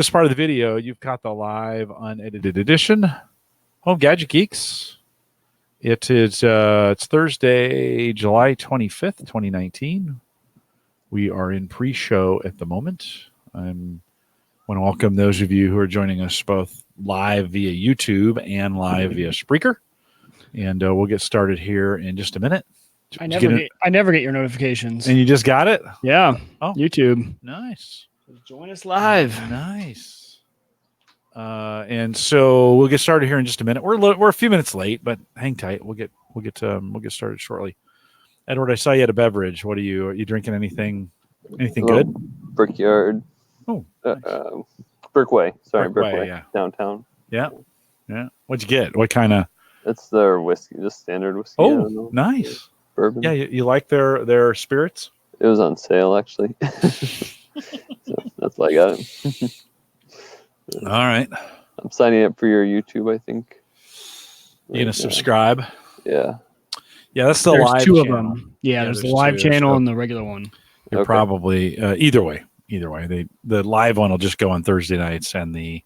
This part of the video, you've got the live unedited edition. Home Gadget Geeks. It's Thursday, July 25th, 2019. We are in pre-show at the moment. I want to welcome those of you who are joining us both live via YouTube and live via Spreaker. And we'll get started here in just a minute. I never get your notifications. And you just got it? Yeah. Oh, YouTube. Nice. Join us live. Nice. And so we'll get started here in just a minute. We're a few minutes late, but hang tight. We'll get started shortly. Edward, I saw you had a beverage. Are you drinking anything good? Brickyard. Oh, nice. Brickway. Sorry, Brickway. Yeah. Downtown. Yeah. What'd you get? What kind of? It's their whiskey, just standard whiskey. Oh, nice. Bourbon. Yeah, you like their spirits? It was on sale actually. So that's why I got it. All right. I'm signing up for your YouTube, I think. You gonna subscribe? Yeah. Yeah, that's the There's live two channel. of them. Yeah, there's the there's live two, channel so and the regular one. You're probably either way. The live one will just go on Thursday nights, and the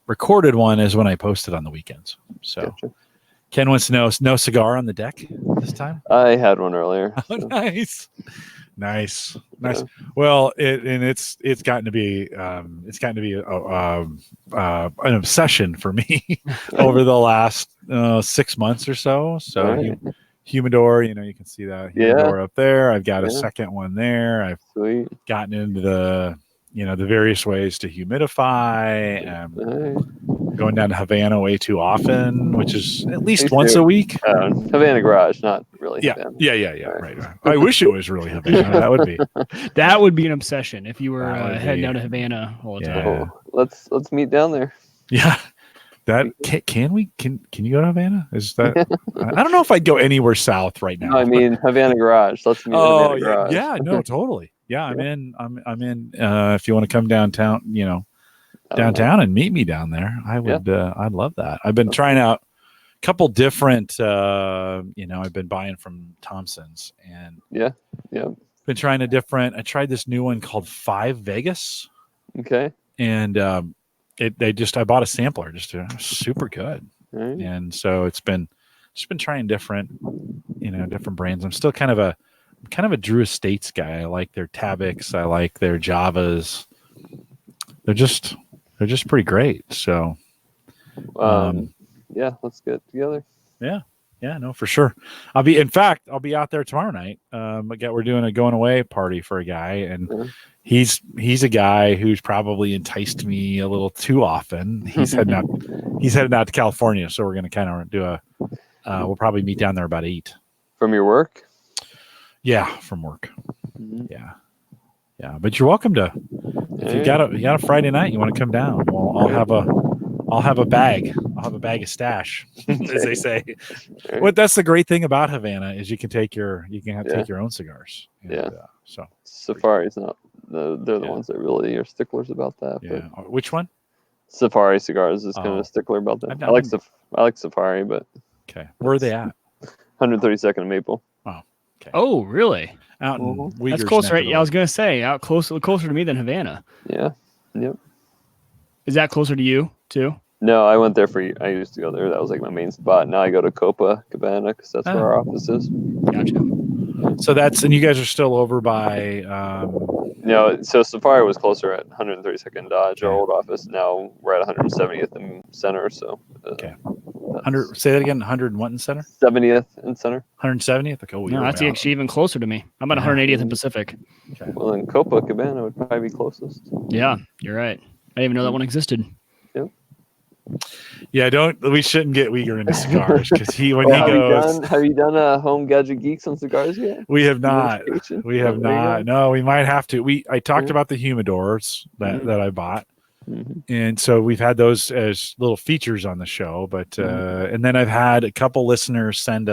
recorded one is when I post it on the weekends. So Gotcha. Ken wants to know, no cigar on the deck this time? I had one earlier. Oh, So. Nice. Yeah. Well, it's gotten to be an obsession for me over the last 6 months or so. So Right. humidor, you can see that humidor up there. I've got a second one there. I've Sweet. gotten into the various ways to humidify. Nice. Going down to Havana way too often, which is at least Please once do. a week. Havana Garage, not really. Yeah. Havana. Yeah. Right. I wish it was really Havana. That would be an obsession if you were heading down to Havana all the time. Yeah. Oh, let's meet down there. Yeah. That can you go to Havana? Is that I don't know if I'd go anywhere south right now. No, I mean Havana Garage. Let's meet at Havana Garage. Yeah, no, totally. Yeah, I'm in if you want to come downtown, downtown and meet me down there. I'd love that. I've been trying out a couple different I've been buying from Thompson's and been trying I tried this new one called 5 Vegas. Okay. And I bought a sampler, super good. Right. And so it's been trying different brands. I'm still kind of a Drew Estates guy. I like their Tabics. I like their Javas. They're just pretty great. So, let's get together. Yeah, no, for sure. I'll be out there tomorrow night. We're doing a going away party for a guy, and he's a guy who's probably enticed me a little too often. He's heading out to California, so we're going to kind of do we'll probably meet down there about 8. From your work? Yeah, from work. Mm-hmm. Yeah. But you're welcome to. If you got a Friday night, you want to come down. Well, I'll have a bag. I'll have a bag of stash, as they say. Well, that's the great thing about Havana is you can take your own cigars. And, so Safari's not. They're the ones that really are sticklers about that. Yeah. Which one? Safari Cigars is kind of a stickler about that. I like Safari, but okay. Where are they at? 132nd and Maple. Oh, okay. Oh, really? Out in Uyghur's That's closer, right? neck of the Yeah, I was gonna say closer to me than Havana. Yeah. Yep. Is that closer to you too? No, I went there I used to go there. That was like my main spot. Now I go to Copacabana because that's where our office is. Gotcha. So and you guys are still over by. So Safari was closer at 132nd Dodge, our old office. Now we're at 170th and Center. So okay. 100. Say that again. 100 and what in Center? 70th and Center. 170th. Okay. No, that's actually even closer to me. I'm at 180th in Pacific. Okay. Well, then Copacabana would probably be closest. Yeah, you're right. I didn't even know that one existed. Yep. Yeah, we shouldn't get Uyghur into cigars because he goes. Have you done a Home Gadget Geeks on cigars yet? We have not. We have not. No, we might have to. I talked about the humidors that I bought, and so we've had those as little features on the show. But and then I've had a couple listeners send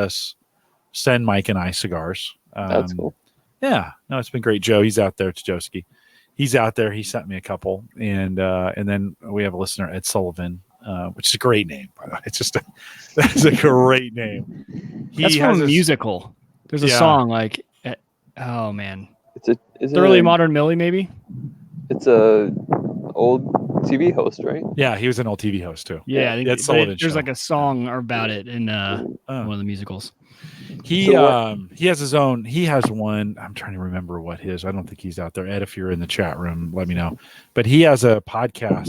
Mike and I cigars. That's cool. Yeah, no, it's been great. Joe, he's out there. It's Joski. He's out there. He sent me a couple, and then we have a listener, Ed Sullivan. Which is a great name, by the way. That's a great name. That's from a musical. There's a song like, oh man, is it Thoroughly Modern Millie, maybe? It's a old TV host, right? Yeah, he was an old TV host too. Yeah, I think That's but Sullivan there's Show. like a song about it in Oh. one of the musicals. He has his own. He has one. I'm trying to remember what his. I don't think he's out there. Ed, if you're in the chat room, let me know. But he has a podcast.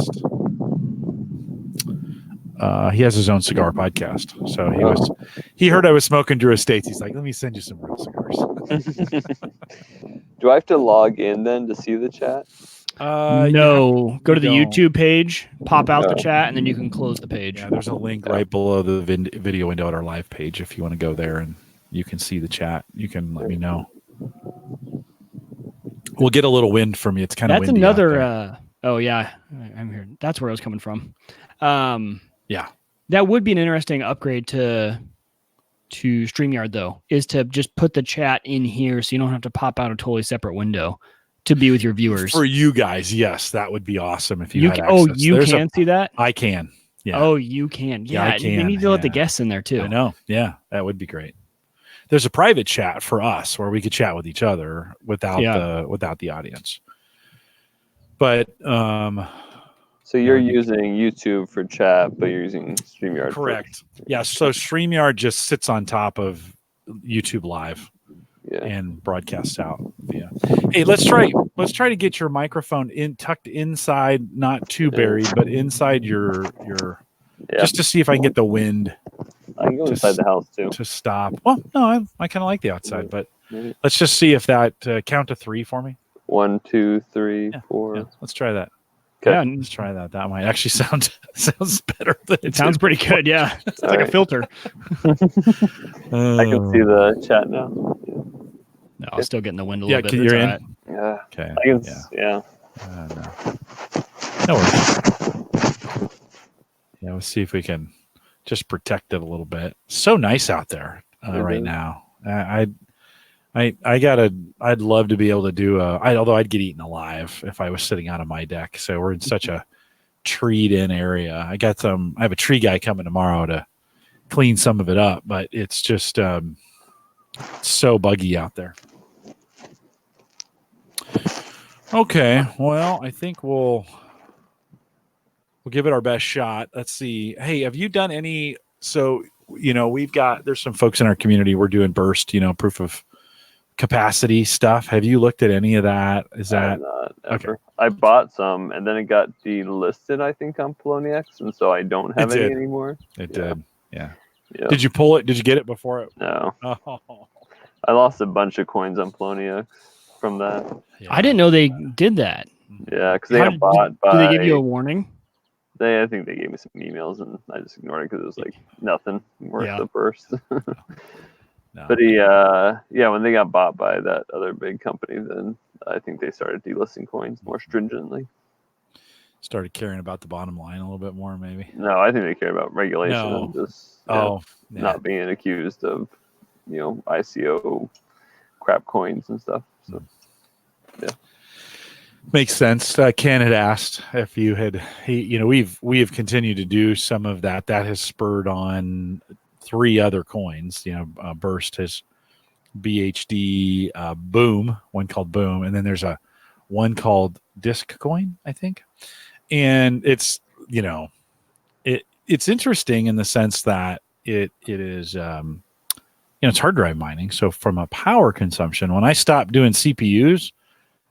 He has his own cigar podcast. So he heard I was smoking Drew Estates. He's like, let me send you some real cigars. Do I have to log in then to see the chat? No, go to the don't. YouTube page, pop out the No. chat, and then you can close the page. Yeah, there's a link right below the video window at our live page. If you want to go there and you can see the chat, you can let me know. We'll get a little wind from you. It's kind of That's windy another. out there. Oh yeah, I'm here. That's where I was coming from. Yeah. That would be an interesting upgrade to StreamYard, though, is to just put the chat in here so you don't have to pop out a totally separate window to be with your viewers. For you guys, yes, that would be awesome if you had can, access. Oh, you can see that? I can. Yeah. Oh, you can. Yeah, I can. They need to let the guests in there too. I know. Yeah, that would be great. There's a private chat for us where we could chat with each other without the audience. But so you're using YouTube for chat, but you're using StreamYard. Correct. Yeah. So StreamYard just sits on top of YouTube Live and broadcasts out via. Hey, let's try to get your microphone tucked inside, not too buried, but inside your just to see if I can get the wind. I can go inside the house too. To stop. Well, no, I kind of like the outside, but let's just see if that count to 3 for me. 1, 2, 3, 4. Yeah, let's try that. Okay. Yeah, let's try that. That might actually sounds better than it sounds pretty good. Yeah, it's like a filter. I can see the chat now. No, I'll still get in the wind a little bit. You're in. Right. Yeah. Okay. I can. Yeah. No worries. Yeah, let's see if we can just protect it a little bit. So nice out there right now. I'd love to be able to do although I'd get eaten alive if I was sitting out on my deck. So we're in such a treed in area. I have a tree guy coming tomorrow to clean some of it up, but it's just so buggy out there. Okay. Well, I think we'll give it our best shot. Let's see. Hey, have you done any, so, there's some folks in our community, we're doing burst, proof of capacity stuff. Have you looked at any of that? Is that not ever? Okay. I bought some and then it got delisted, I think, on Poloniex, and so I don't have any anymore. It did. Yeah. Yep. Did you pull it? Did you get it before it? No. Oh. I lost a bunch of coins on Poloniex from that. Yeah. I didn't know they did that. Yeah, because they got bought by. Did they give you a warning? I think they gave me some emails and I just ignored it because it was like nothing worth the burst. No. But when they got bought by that other big company, then I think they started delisting coins more stringently. Started caring about the bottom line a little bit more, maybe. No, I think they care about regulation and just not being accused of, ICO crap coins and stuff. So, yeah. Makes sense. Ken had asked if you had, we have continued to do some of that. That has spurred on 3 other coins. Burst has BHD, Boom, one called Boom, and then there's one called Disc Coin, I think. And it's, it's interesting in the sense that it is, it's hard drive mining. So from a power consumption, when I stopped doing CPUs,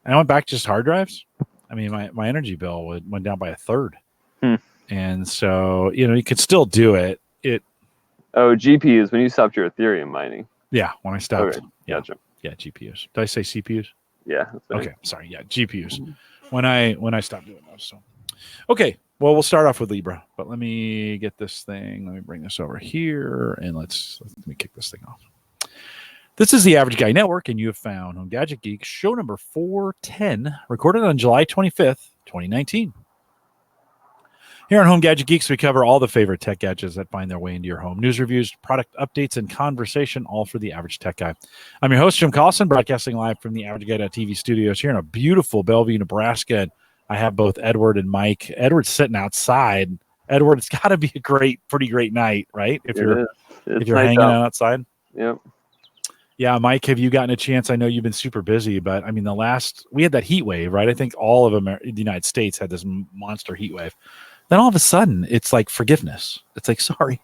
and I went back to just hard drives, I mean, my energy bill went down by 1/3. And so, you could still do it. GPUs, when you stopped your Ethereum mining. Yeah, when I stopped. Okay, yeah, gotcha. Yeah, GPUs. Did I say CPUs? Yeah. Okay, sorry. Yeah, GPUs. When I stopped doing those. So, okay. Well, we'll start off with Libra, but let me get this thing. Let me bring this over here, and let me kick this thing off. This is the Average Guy Network, and you have found Home Gadget Geeks, show number 410, recorded on July 25th, 2019. Here on Home Gadget Geeks, we cover all the favorite tech gadgets that find their way into your home. News reviews, product updates, and conversation, all for the average tech guy. I'm your host, Jim Collison, broadcasting live from the AverageGuy.tv studios here in a beautiful Bellevue, Nebraska. And I have both Edward and Mike. Edward's sitting outside. Edward, it's got to be a pretty great night, right? If you're hanging out outside. Yep. Yeah, Mike, have you gotten a chance? I know you've been super busy, but I mean, we had that heat wave, right? I think all of the United States had this monster heat wave. Then all of a sudden, it's like forgiveness. It's like, sorry,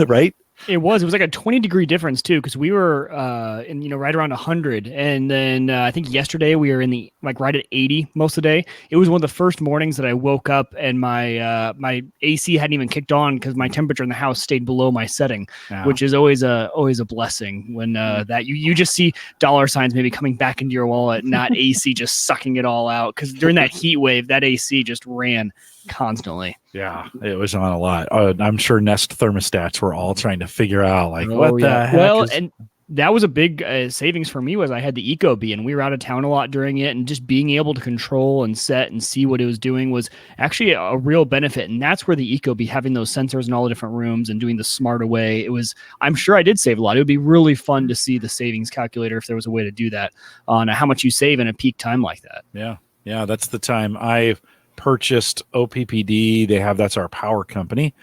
right? It was like a 20-degree difference too, because we were right around 100, and then I think yesterday we were in the right at 80 most of the day. It was one of the first mornings that I woke up and my AC hadn't even kicked on because my temperature in the house stayed below my setting, which is always a blessing when that you just see dollar signs maybe coming back into your wallet, not AC just sucking it all out, because during that heat wave that AC just ran constantly. Yeah, it was on a lot. I'm sure Nest thermostats were all trying to figure out what the heck. Well, and that was a big savings for me. Was I had the Ecobee, and we were out of town a lot during it, and just being able to control and set and see what it was doing was actually a real benefit. And that's where the Ecobee, having those sensors in all the different rooms and doing the smart away, it was. I'm sure I did save a lot. It would be really fun to see the savings calculator if there was a way to do that on how much you save in a peak time like that. Yeah, that's the time I've purchased OPPD. That's our power company.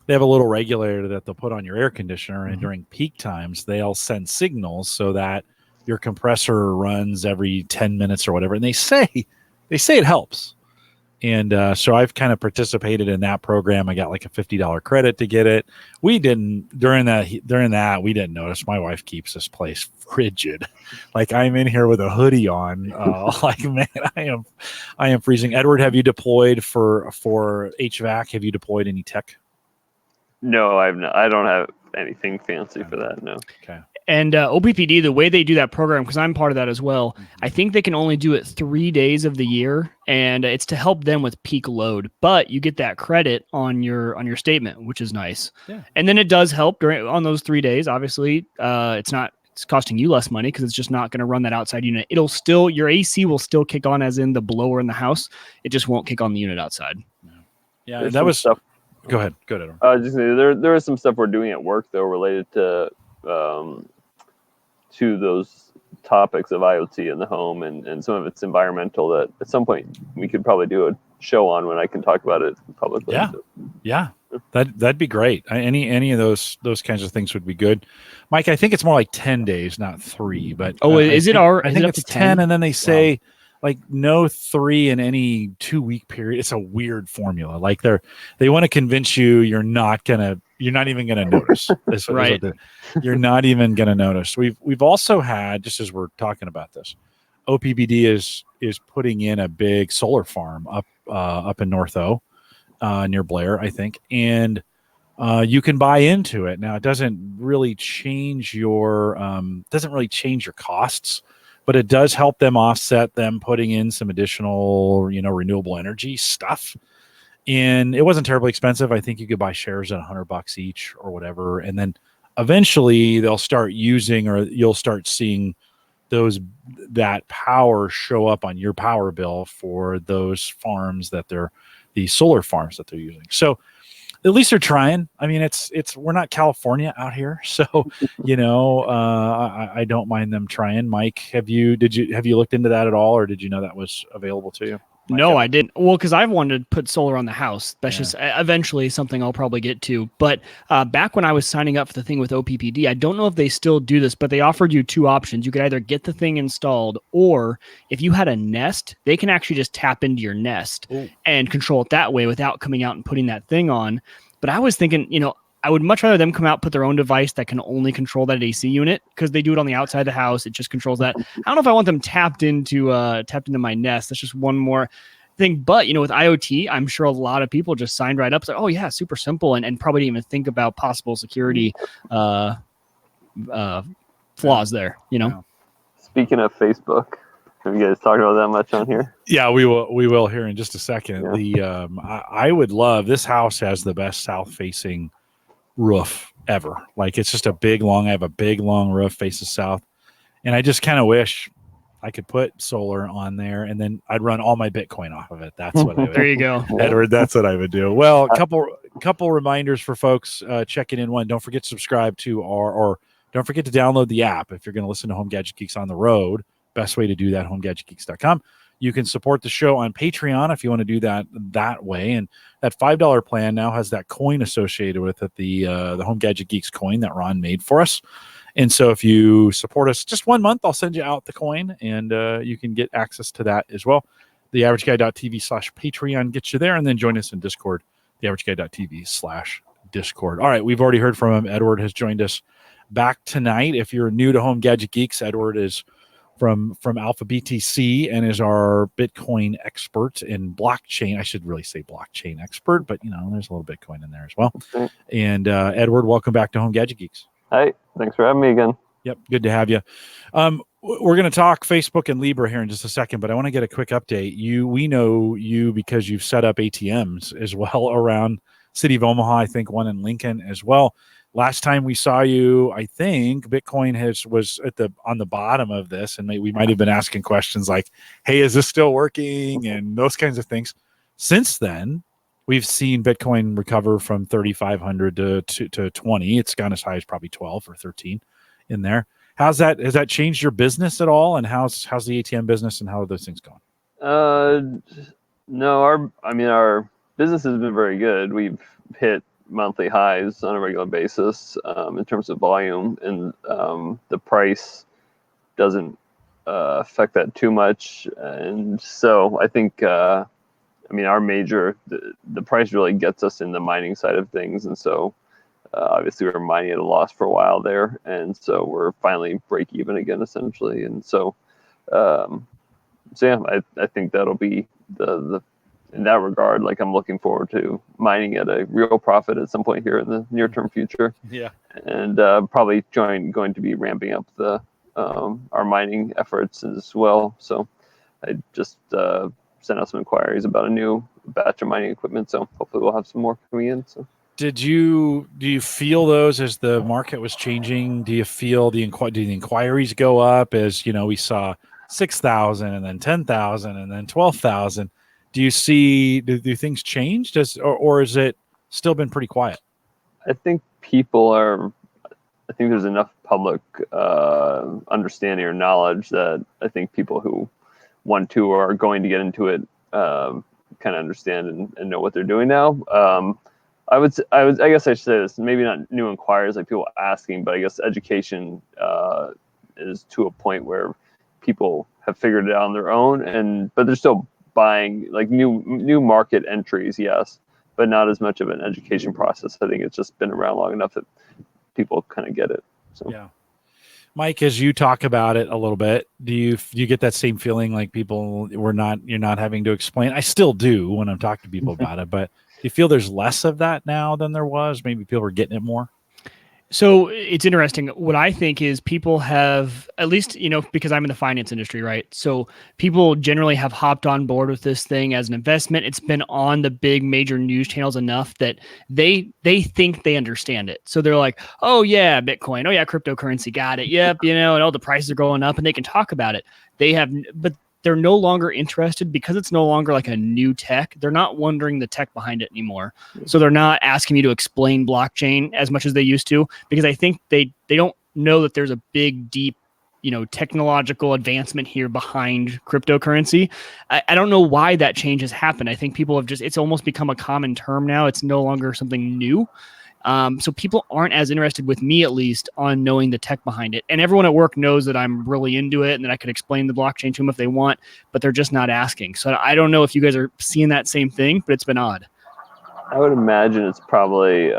They have a little regulator that they'll put on your air conditioner, and during peak times they'll send signals so that your compressor runs every 10 minutes or whatever, and they say it helps. And so I've kind of participated in that program. I got like a $50 credit to get it. We didn't during that we didn't notice. My wife keeps this place frigid. Like, I'm in here with a hoodie on. Like, man, I am freezing. Edward, have you deployed for HVAC? Have you deployed any tech? No, I've not. I don't have anything fancy for that. No. Okay. And OPPD, the way they do that program, because I'm part of that as well, I think they can only do it 3 days of the year, and it's to help them with peak load. But you get that credit on your statement, which is nice. Yeah. And then it does help on those 3 days. Obviously, it's costing you less money because it's just not going to run that outside unit. Your AC will still kick on, as in the blower in the house. It just won't kick on the unit outside. Yeah, there's that was stuff. Go ahead. Edward. Just there is some stuff we're doing at work though related to those topics of IoT in the home and some of it's environmental that at some point we could probably do a show on when I can talk about it publicly. Yeah. That'd be great. Any of those kinds of things would be good. Mike, I think it's more like 10 days, not 3, but I think it's 10, and then they say like no 3 in any 2-week period. It's a weird formula. Like they want to convince you you're not even gonna notice. Right. You're not even gonna notice. We've also had, just as we're talking about this, OPPD is putting in a big solar farm up in North O, near Blair, I think, and you can buy into it. Now, it doesn't really change your costs, but it does help them offset them putting in some additional, renewable energy stuff. And it wasn't terribly expensive. I think you could buy shares at $100 each or whatever. And then eventually they'll start using, or you'll start seeing that power show up on your power bill for those farms the solar farms that they're using. So at least they're trying. I mean, we're not California out here, so I don't mind them trying. Mike, have you looked into that at all, or did you know that was available to you? No, I didn't. Well, because I've wanted to put solar on the house. That's just eventually something I'll probably get to. But back when I was signing up for the thing with OPPD, I don't know if they still do this, but they offered you 2 options. You could either get the thing installed, or if you had a Nest, they can actually just tap into your Nest and control it that way without coming out and putting that thing on. But I was thinking, I would much rather them come out, put their own device that can only control that AC unit, because they do it on the outside of the house. It just controls that. I don't know if I want them tapped into my Nest. That's just one more thing. But, with IoT, I'm sure a lot of people just signed right up. It's like, oh yeah, super simple. And probably didn't even think about possible security flaws there, Speaking of Facebook, have you guys talked about that much on here? Yeah, we will here in just a second. Yeah. I would love, this house has the best south-facing roof ever. Like, it's just I have a big long roof, faces south, and I just kind of wish I could put solar on there, and then I'd run all my Bitcoin off of it. That's what I would There you go, Edward. That's what I would do. Well, a couple reminders for folks checking in. One, don't forget to subscribe to or don't forget to download the app if you're going to listen to Home Gadget Geeks on the road. Best way to do that, homegadgetgeeks.com. You can support the show on Patreon if you want to do that way. And that $5 plan now has that coin associated with it, the Home Gadget Geeks coin that Ron made for us. And so if you support us just 1 month, I'll send you out the coin, and you can get access to that as well. TheAverageGuy.tv/Patreon gets you there, and then join us in Discord, TheAverageGuy.tv/Discord. All right, we've already heard from him. Edward has joined us back tonight. If you're new to Home Gadget Geeks, Edward is from Alpha BTC and is our Bitcoin expert in blockchain. I should really say blockchain expert, but there's a little Bitcoin in there as well. And Edward, welcome back to Home Gadget Geeks. Hi, thanks for having me again. Yep, good to have you. We're going to talk Facebook and Libra here in just a second, but I want to get a quick update. We know you because you've set up ATMs as well around City of Omaha, I think one in Lincoln as well. Last time we saw you, I think Bitcoin was on the bottom of this, and we might have been asking questions like, "Hey, is this still working?" and those kinds of things. Since then, we've seen Bitcoin recover from 3,500 to 20. It's gone as high as probably 12 or 13 in there. Has that changed your business at all? And how's the ATM business and how are those things going? No, our business has been very good. We've hit monthly highs on a regular basis in terms of volume, and the price doesn't affect that too much. And so I think the price really gets us in the mining side of things, and so obviously we were mining at a loss for a while there, and so we're finally break even again essentially. And so I think that'll be the in that regard, like I'm looking forward to mining at a real profit at some point here in the near term future. Yeah, and probably going to be ramping up the our mining efforts as well. So I just sent out some inquiries about a new batch of mining equipment, so hopefully we'll have some more coming in. So do you feel those as the market was changing? Do you feel the inquiries go up as we saw 6,000 and then 10,000 and then 12,000? Do you see do things change or is it still been pretty quiet? I think there's enough public understanding or knowledge that I think people who want to or are going to get into it kind of understand and know what they're doing now. I guess I should say this, maybe not new inquiries like people asking, but I guess education is to a point where people have figured it out on their own, but they're still buying like new market entries, yes, but not as much of an education process. I think it's just been around long enough that people kind of get it. So yeah. Mike, as you talk about it a little bit, do you get that same feeling like you're not having to explain? I still do when I'm talking to people about it, but do you feel there's less of that now than there was? Maybe people are getting it more? So it's interesting. What I think is people have, at least, because I'm in the finance industry, right? So people generally have hopped on board with this thing as an investment. It's been on the big major news channels enough that they think they understand it. So they're like, oh yeah, Bitcoin. Oh yeah, cryptocurrency. Got it. Yep. And all the prices are going up and they can talk about it. But they're no longer interested because it's no longer like a new tech. They're not wondering the tech behind it anymore. So they're not asking me to explain blockchain as much as they used to, because I think they don't know that there's a big, deep, technological advancement here behind cryptocurrency. I don't know why that change has happened. I think people have it's almost become a common term now. It's no longer something new. So people aren't as interested, with me at least, on knowing the tech behind it. And everyone at work knows that I'm really into it and that I could explain the blockchain to them if they want, but they're just not asking. So I don't know if you guys are seeing that same thing, but it's been odd. I would imagine it's probably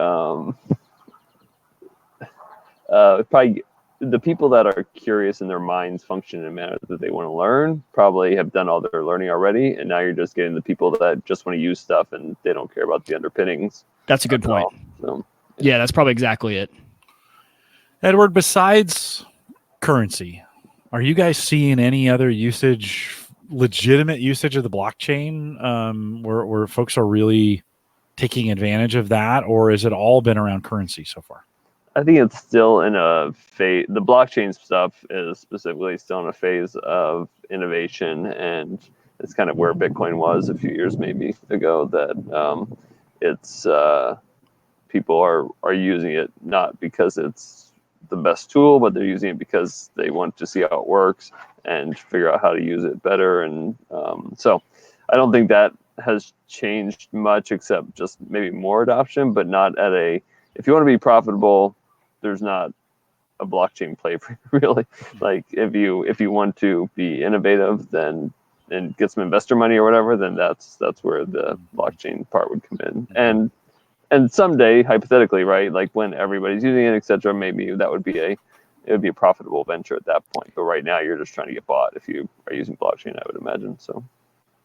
the people that are curious and their minds function in a manner that they want to learn probably have done all their learning already, and now you're just getting the people that just want to use stuff and they don't care about the underpinnings. That's a good point. So, yeah, that's probably exactly it. Edward, besides currency, are you guys seeing any other legitimate usage of the blockchain where folks are really taking advantage of that, or has it all been around currency so far? I think it's still in a phase. The blockchain stuff is specifically still in a phase of innovation, and it's kind of where Bitcoin was a few years maybe ago. That it's people are using it not because it's the best tool, but they're using it because they want to see how it works and figure out how to use it better. And so I don't think that has changed much, except just maybe more adoption, but not at a. If you want to be profitable, there's not a blockchain play really. Like if you want to be innovative, then and get some investor money or whatever, then that's where the blockchain part would come in. And someday, hypothetically, right, like when everybody's using it, etc., maybe that would be it would be a profitable venture at that point. But right now, you're just trying to get bought if you are using blockchain, I would imagine. So.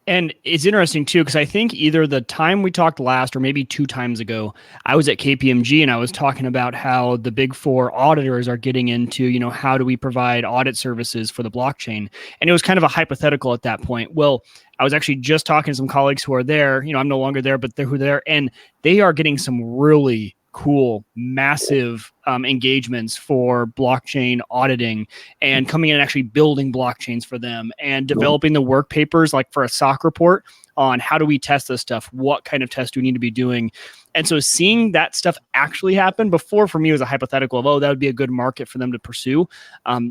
And it's interesting too, because I think either the time we talked last or maybe 2 times ago, I was at KPMG and I was talking about how the big 4 auditors are getting into, you know, how do we provide audit services for the blockchain? And it was kind of a hypothetical at that point. Well, I was actually just talking to some colleagues who are there, you know, I'm no longer there, but they're who they're, and they are getting some really cool, massive engagements for blockchain auditing and coming in and actually building blockchains for them and developing the work papers, like for a SOC report on how do we test this stuff? What kind of test do we need to be doing? And so seeing that stuff actually happen before, for me, was a hypothetical of, oh, that would be a good market for them to pursue,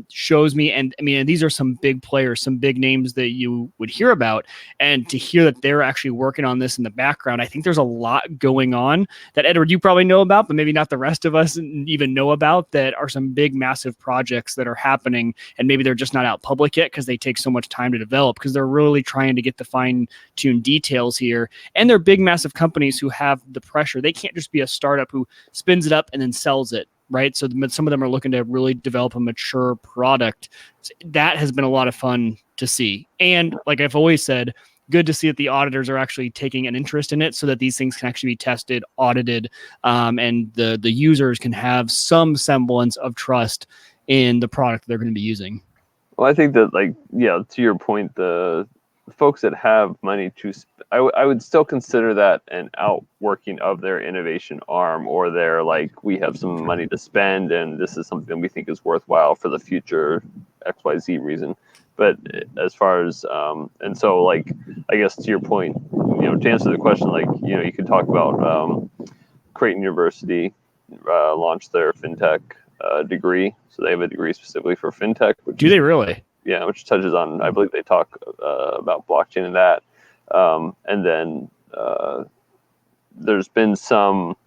shows me. And I mean, these are some big players, some big names that you would hear about. And to hear that they're actually working on this in the background, I think there's a lot going on that, Edward, you probably know about, but maybe not the rest of us even know about, that are some big, massive projects that are happening. And maybe they're just not out public yet because they take so much time to develop, because they're really trying to get the fine-tuned details here. And they're big, massive companies who have the pressure. They can't just be a startup who spins it up and then sells it, right? So some of them are looking to really develop a mature product. That has been a lot of fun to see. And like I've always said, good to see that the auditors are actually taking an interest in it so that these things can actually be tested, audited, and the users can have some semblance of trust in the product they're going to be using. Well, I think that, like, yeah, to your point, the folks that have money to I would still consider that an outworking of their innovation arm, or their, like, we have some money to spend and this is something we think is worthwhile for the future XYZ reason. But as far as and so, like, I guess to your point, you know, to answer the question, like, you know, you could talk about Creighton University launched their fintech degree. So they have a degree specifically for fintech. Do they really? Yeah, which touches on, I believe they talk about blockchain and that. And then there's been some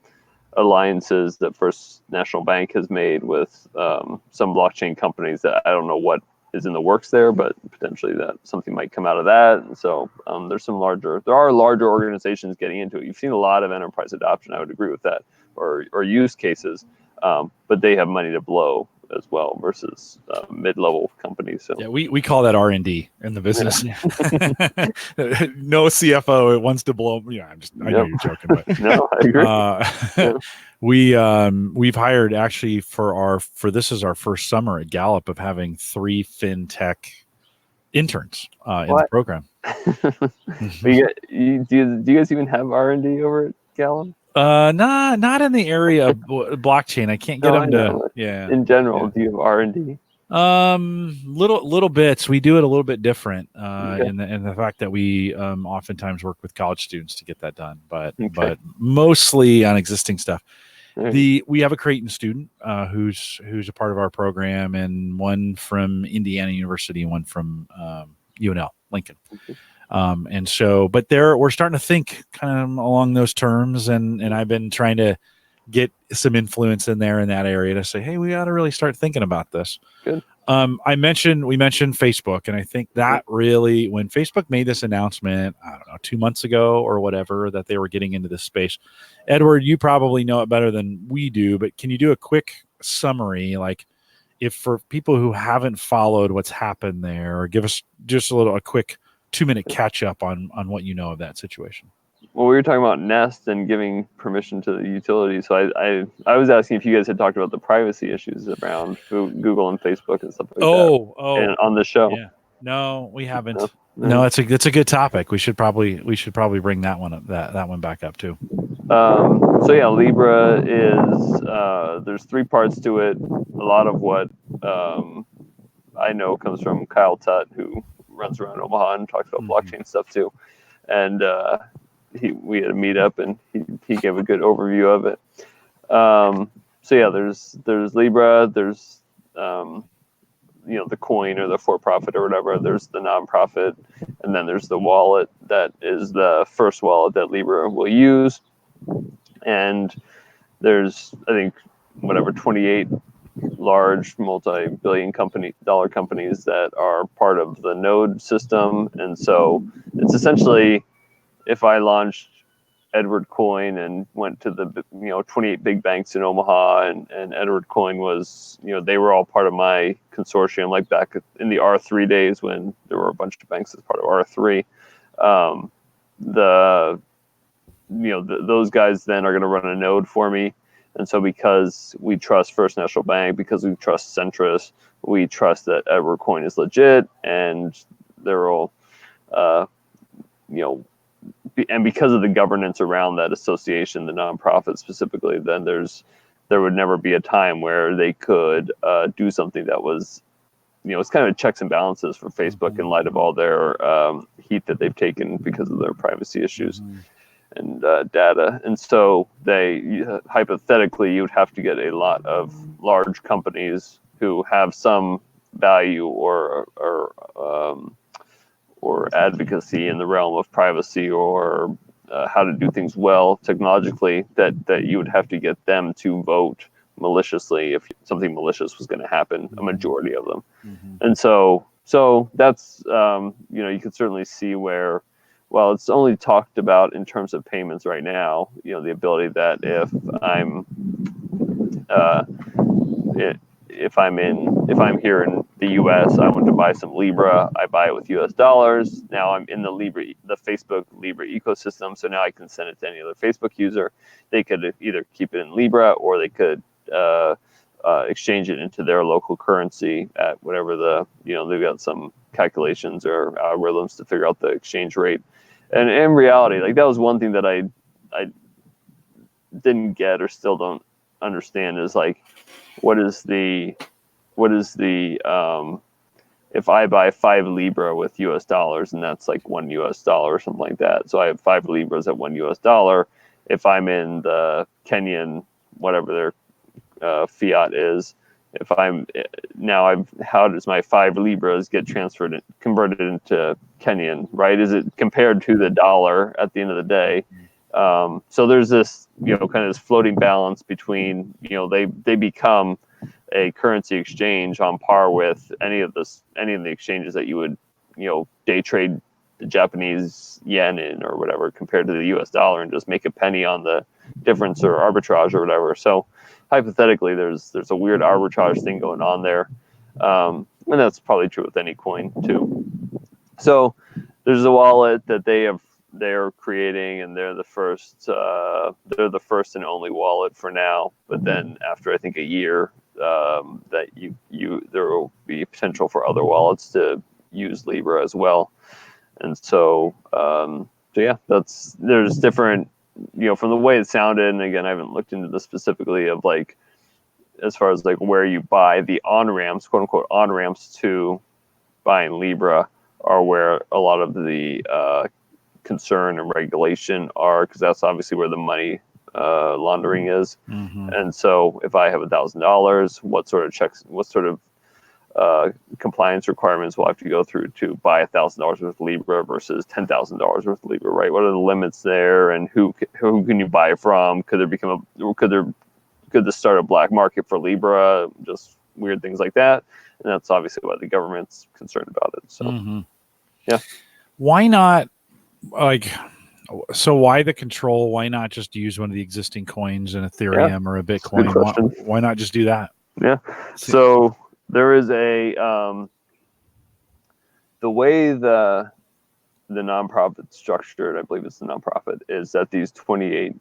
alliances that First National Bank has made with some blockchain companies that I don't know what is in the works there, but potentially that something might come out of that. And so there are larger organizations getting into it. You've seen a lot of enterprise adoption. I would agree with that, or use cases, but they have money to blow as well versus mid-level companies. So yeah, we call that R&D in the business. No CFO wants to blow. Yeah, I know you're joking, but no, I agree. We've hired, actually, for this is our first summer at Gallup of having 3 fintech interns in the program. Do you guys even have R&D over at Gallup? Not in the area of blockchain. I can't get them to. Yeah. In general, do you have R&D? Little bits. We do it a little bit different in the fact that we oftentimes work with college students to get that done, but mostly on existing stuff. We have a Creighton student who's a part of our program, and one from Indiana University and one from UNL Lincoln. And so, but we're starting to think kind of along those terms, and I've been trying to get some influence in there in that area to say, hey, we ought to really start thinking about this. Good. We mentioned Facebook, and I think that really, when Facebook made this announcement, I don't know, 2 months ago or whatever, that they were getting into this space. Edward, you probably know it better than we do, but can you do a quick summary, like, if for people who haven't followed what's happened there, or give us just a quick 2-minute catch up on what you know of that situation? Well, we were talking about Nest and giving permission to the utility. So I was asking if you guys had talked about the privacy issues around Google and Facebook and stuff like that. And on the show. Yeah. No, we haven't. No, it's a good topic. We should probably bring that one up, that one back up too. So yeah, Libra is there's 3 parts to it. A lot of what I know comes from Kyle Tutt, who runs around Omaha and talks about blockchain stuff too. And we had a meetup and he gave a good overview of it. So yeah, there's Libra, there's the coin or the for-profit or whatever, there's the nonprofit, and then there's the wallet that is the first wallet that Libra will use. And there's, I think, 28 large multi-billion dollar companies that are part of the node system. And so it's essentially, if I launched Edward Coin and went to the 28 big banks in Omaha, and Edward Coin was, they were all part of my consortium, like back in the R3 days when there were a bunch of banks as part of R3. Those guys then are going to run a node for me. And so because we trust First National Bank, because we trust Centris, we trust that Edward Coin is legit, and there will, and because of the governance around that association, the nonprofit specifically, then there would never be a time where they could do something that was, it's kind of checks and balances for Facebook in light of all their heat that they've taken because of their privacy issues and data. And so hypothetically, you would have to get a lot of large companies who have some value or advocacy in the realm of privacy or how to do things well technologically, that you would have to get them to vote maliciously if something malicious was going to happen, a majority of them. And so that's, you could certainly see where, well, it's only talked about in terms of payments right now, the ability that if I'm here in the US, I want to buy some Libra, I buy it with US dollars. Now I'm in the Facebook Libra ecosystem. So now I can send it to any other Facebook user. They could either keep it in Libra, or they could exchange it into their local currency at whatever they've got some calculations or algorithms to figure out the exchange rate. And in reality, like, that was one thing that I didn't get or still don't understand, is like, what is the if I buy 5 Libra with US dollars, and that's like $1 US or something like that. So I have 5 Libras at $1 US. If I'm in the Kenyan, whatever their fiat is, how does my 5 Libras get converted into Kenyan, right? Is it compared to the dollar at the end of the day? So there's this, kind of this floating balance between, they become a currency exchange on par with any of the exchanges that you would, day trade the Japanese yen in or whatever compared to the US dollar and just make a penny on the difference or arbitrage or whatever. So hypothetically, there's a weird arbitrage thing going on there. And that's probably true with any coin too. So there's a wallet that they're creating, and they're the first and only wallet for now. But then after, I think, a year, that there will be potential for other wallets to use Libra as well. And so yeah, there's different, from the way it sounded, and again, I haven't looked into this specifically, of like, as far as like where you buy the on-ramps, quote unquote on-ramps to buying Libra, are where a lot of the concern and regulation are, because that's obviously where the money laundering is. And so if I have $1,000, what sort of checks, what sort of compliance requirements will I have to go through to buy $1,000 worth of Libra versus $10,000 worth of Libra, right? What are the limits there, and who can you buy from? Could this start a black market for Libra? Just weird things like that. And that's obviously why the government's concerned about it. So yeah. Why not, so why the control? Why not just use one of the existing coins, an Ethereum or a Bitcoin? Why not just do that? Yeah. So there is the way the nonprofit structured, I believe it's the nonprofit, is that these 28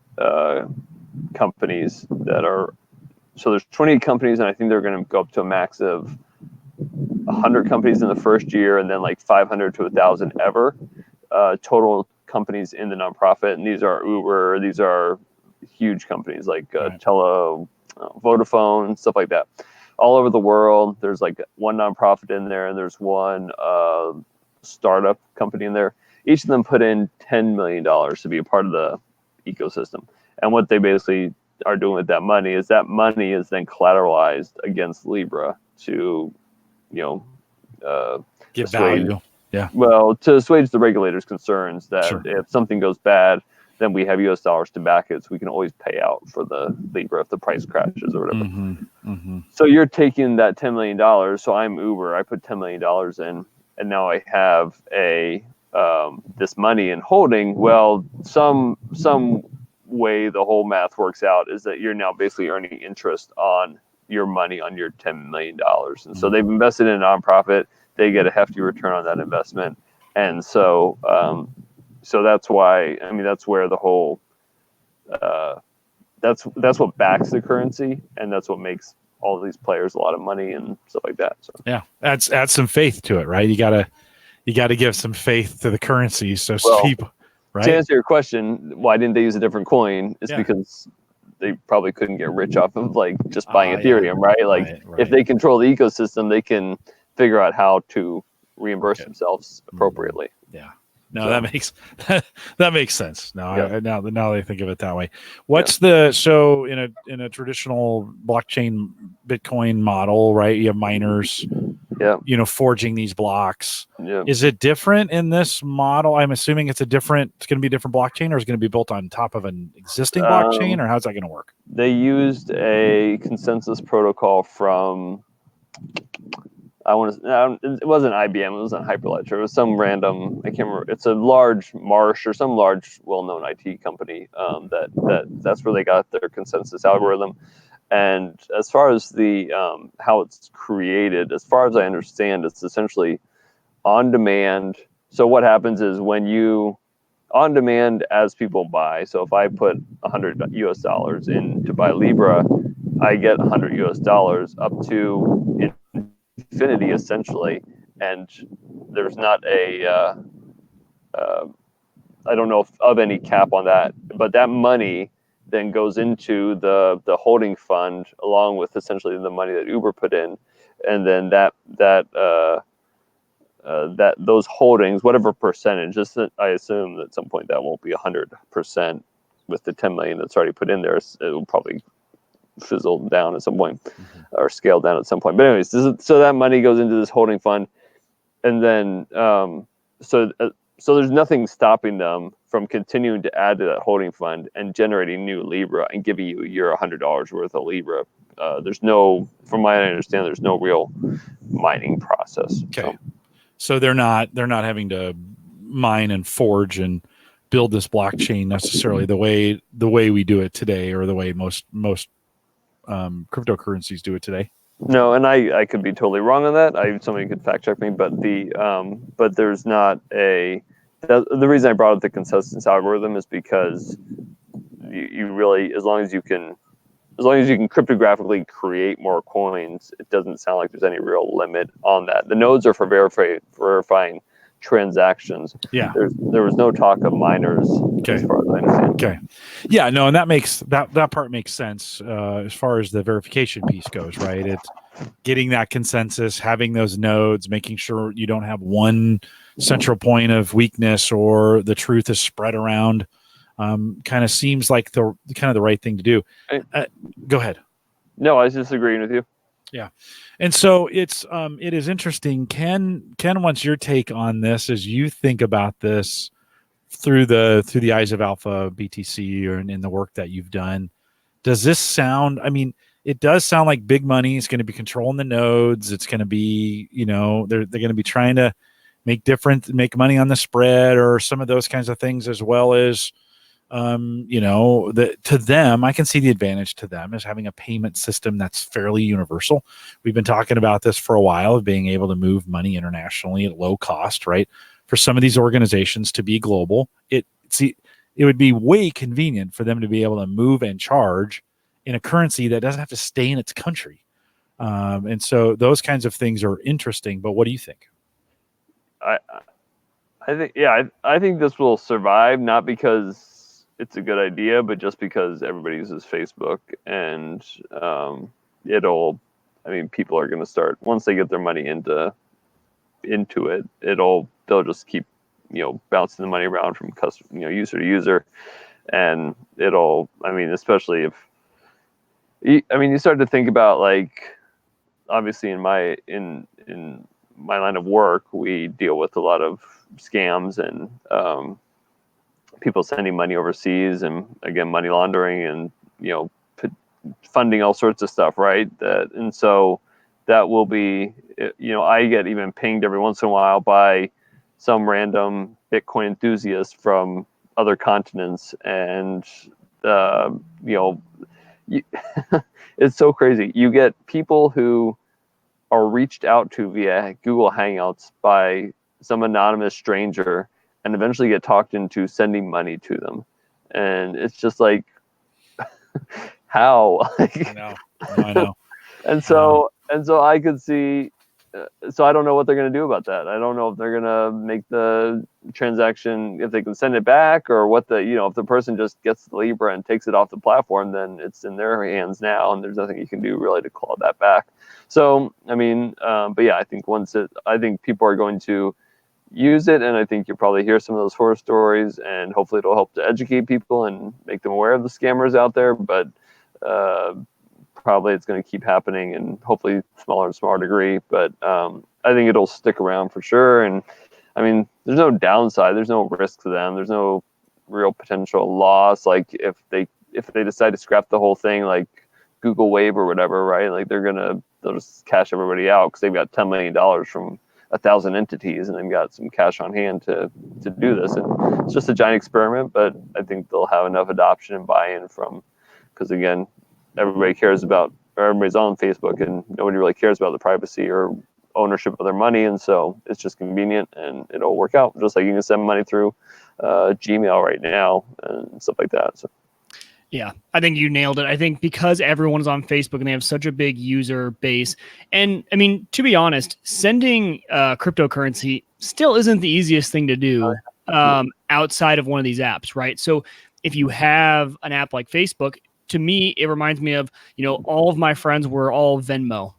companies there's 28 companies, and I think they're going to go up to a max of 100 companies in the first year, and then like 500 to 1,000 ever total companies in the nonprofit. And these are Uber, these are huge companies like Vodafone, stuff like that, all over the world. There's like one nonprofit in there, and there's one startup company in there. Each of them put in $10 million to be a part of the ecosystem. And what they basically are doing with that money is then collateralized against Libra to, give value. Yeah. Well, to assuage the regulators' concerns that if something goes bad, then we have US dollars to back it, so we can always pay out for the Libra if the price crashes or whatever. So you're taking that $10 million. So I'm Uber. I put $10 million in, and now I have this money in holding. Well, some way the whole math works out is that you're now basically earning interest on your money on your $10 million. And so they've invested in a nonprofit. They get a hefty return on that investment. And so, so that's why, I mean, that's where the whole, that's what backs the currency, and that's what makes all of these players a lot of money and stuff like that. So yeah, add some faith to it, right? You gotta give some faith to the currency, so people, right? To answer your question, why didn't they use a different coin? It's because they probably couldn't get rich off of like just buying Ethereum, right? Like if they control the ecosystem, they can figure out how to reimburse themselves appropriately. Yeah. No, that makes sense. No, now they think of it that way. What's so in a traditional blockchain Bitcoin model, right? You have miners, forging these blocks. Yeah. Is it different in this model? I'm assuming it's going to be a different blockchain, or is it going to be built on top of an existing blockchain, or how's that going to work? They used a consensus protocol from, it wasn't IBM, it wasn't Hyperledger, it was some random, I can't remember. It's a large Marsh or some large well-known IT company that's where they got their consensus algorithm. And as far as the how it's created, as far as I understand, it's essentially on demand. So what happens is when you on demand as people buy. So if I put $100 US in to buy Libra, I get $100 US up to infinity essentially, and there's not a I don't know of any cap on that, but that money then goes into the holding fund along with essentially the money that Uber put in, and then that those holdings, whatever percentage, I assume that at some point that won't be 100% with the 10 million that's already put in there. It will probably fizzle down at some point or scale down at some point. But anyways, so that money goes into this holding fund, and then so there's nothing stopping them from continuing to add to that holding fund and generating new Libra and giving you your $100 worth of Libra. There's no, from my understanding, there's no real mining process. Okay. So they're not having to mine and forge and build this blockchain necessarily the way we do it today, or the way most cryptocurrencies do it today. No, and I could be totally wrong on that. Somebody could fact check me, but but there's not a. The reason I brought up the consensus algorithm is because you really, as long as you can cryptographically create more coins, it doesn't sound like there's any real limit on that. The nodes are for verifying transactions. Yeah. There was no talk of miners, as far as I understand. Okay. Yeah, no, and that part makes sense as far as the verification piece goes, right? It's getting that consensus, having those nodes, making sure you don't have one central point of weakness or the truth is spread around. Kind of seems like the right thing to do. Go ahead. No, I was just agreeing with you. Yeah. And so it is interesting. Ken, what's your take on this as you think about this through the eyes of Alpha BTC or in the work that you've done? Does this sound, I mean, it does sound like big money is going to be controlling the nodes. It's going to be, they're going to be trying to make money on the spread or some of those kinds of things, as well as, to them, I can see the advantage to them is having a payment system that's fairly universal. We've been talking about this for a while, of being able to move money internationally at low cost, right? For some of these organizations to be global, it would be way convenient for them to be able to move and charge in a currency that doesn't have to stay in its country. And so those kinds of things are interesting, but what do you think? I think, I think this will survive, not because it's a good idea, but just because everybody uses Facebook, and people are going to start, once they get their money into it, they'll just keep, bouncing the money around from user to user. And especially if, you start to think about, like, obviously in my line of work, we deal with a lot of scams and people sending money overseas, and again, money laundering, and funding all sorts of stuff, right? And so that will be, I get even pinged every once in a while by some random Bitcoin enthusiast from other continents, and it's so crazy. You get people who are reached out to via Google Hangouts by some anonymous stranger, and eventually get talked into sending money to them, and it's just like, how? I know. No, I know. And so I could see. So I don't know what they're going to do about that. I don't know if they're going to make the transaction, if they can send it back, or what if the person just gets the Libra and takes it off the platform, then it's in their hands now, and there's nothing you can do really to claw that back. So, I mean, but yeah, I think I think people are going to use it, and I think you'll probably hear some of those horror stories, and hopefully it'll help to educate people and make them aware of the scammers out there. But probably it's going to keep happening, and hopefully smaller and smaller degree. But I think it'll stick around for sure. And I mean, there's no downside. There's no risk to them. There's no real potential loss. Like if they decide to scrap the whole thing, like Google Wave or whatever, right? Like they'll just cash everybody out because they've got $10 million from 1,000 entities, and they've got some cash on hand to do this. And it's just a giant experiment, but I think they'll have enough adoption and buy-in because again, everybody's on Facebook, and nobody really cares about the privacy or ownership of their money, and so it's just convenient, and it'll work out. Just like you can send money through Gmail right now and stuff like that. So. Yeah, I think you nailed it. I think because everyone's on Facebook and they have such a big user base, and I mean, to be honest, sending cryptocurrency still isn't the easiest thing to do outside of one of these apps, right? So if you have an app like Facebook, to me, it reminds me of, all of my friends were all Venmo.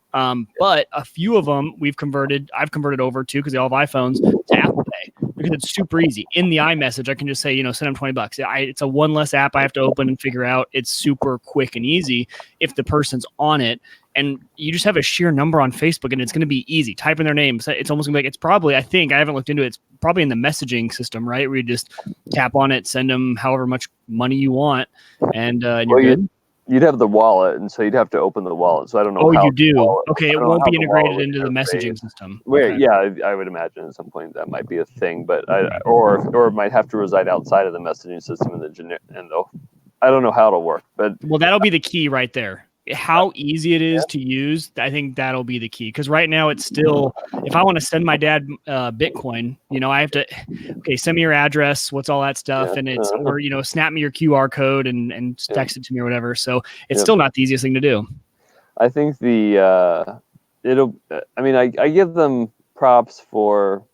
But a few of them I've converted over to, because they all have iPhones, to Apple Pay, because it's super easy. In the iMessage, I can just say, send them $20. It's a one less app I have to open and figure out. It's super quick and easy if the person's on it. And you just have a sheer number on Facebook, and it's going to be easy. Type in their name. It's almost going to be like, it's probably, I think, I haven't looked into it, it's probably in the messaging system, right? Where you just tap on it, send them however much money you want, and you're good. You'd have the wallet, and so you'd have to open the wallet. So I don't know. Oh, you do? Okay, it won't be integrated into the messaging system. Okay. Yeah, I would imagine at some point that might be a thing, but or it might have to reside outside of the messaging system I don't know how it'll work. But that'll be the key right there. How easy it is to use, I think that'll be the key. Because right now it's still, if I want to send my dad Bitcoin, I have to, send me your address, what's all that stuff, and it's, or snap me your QR code and text it to me or whatever. So it's still not the easiest thing to do. I think I give them props for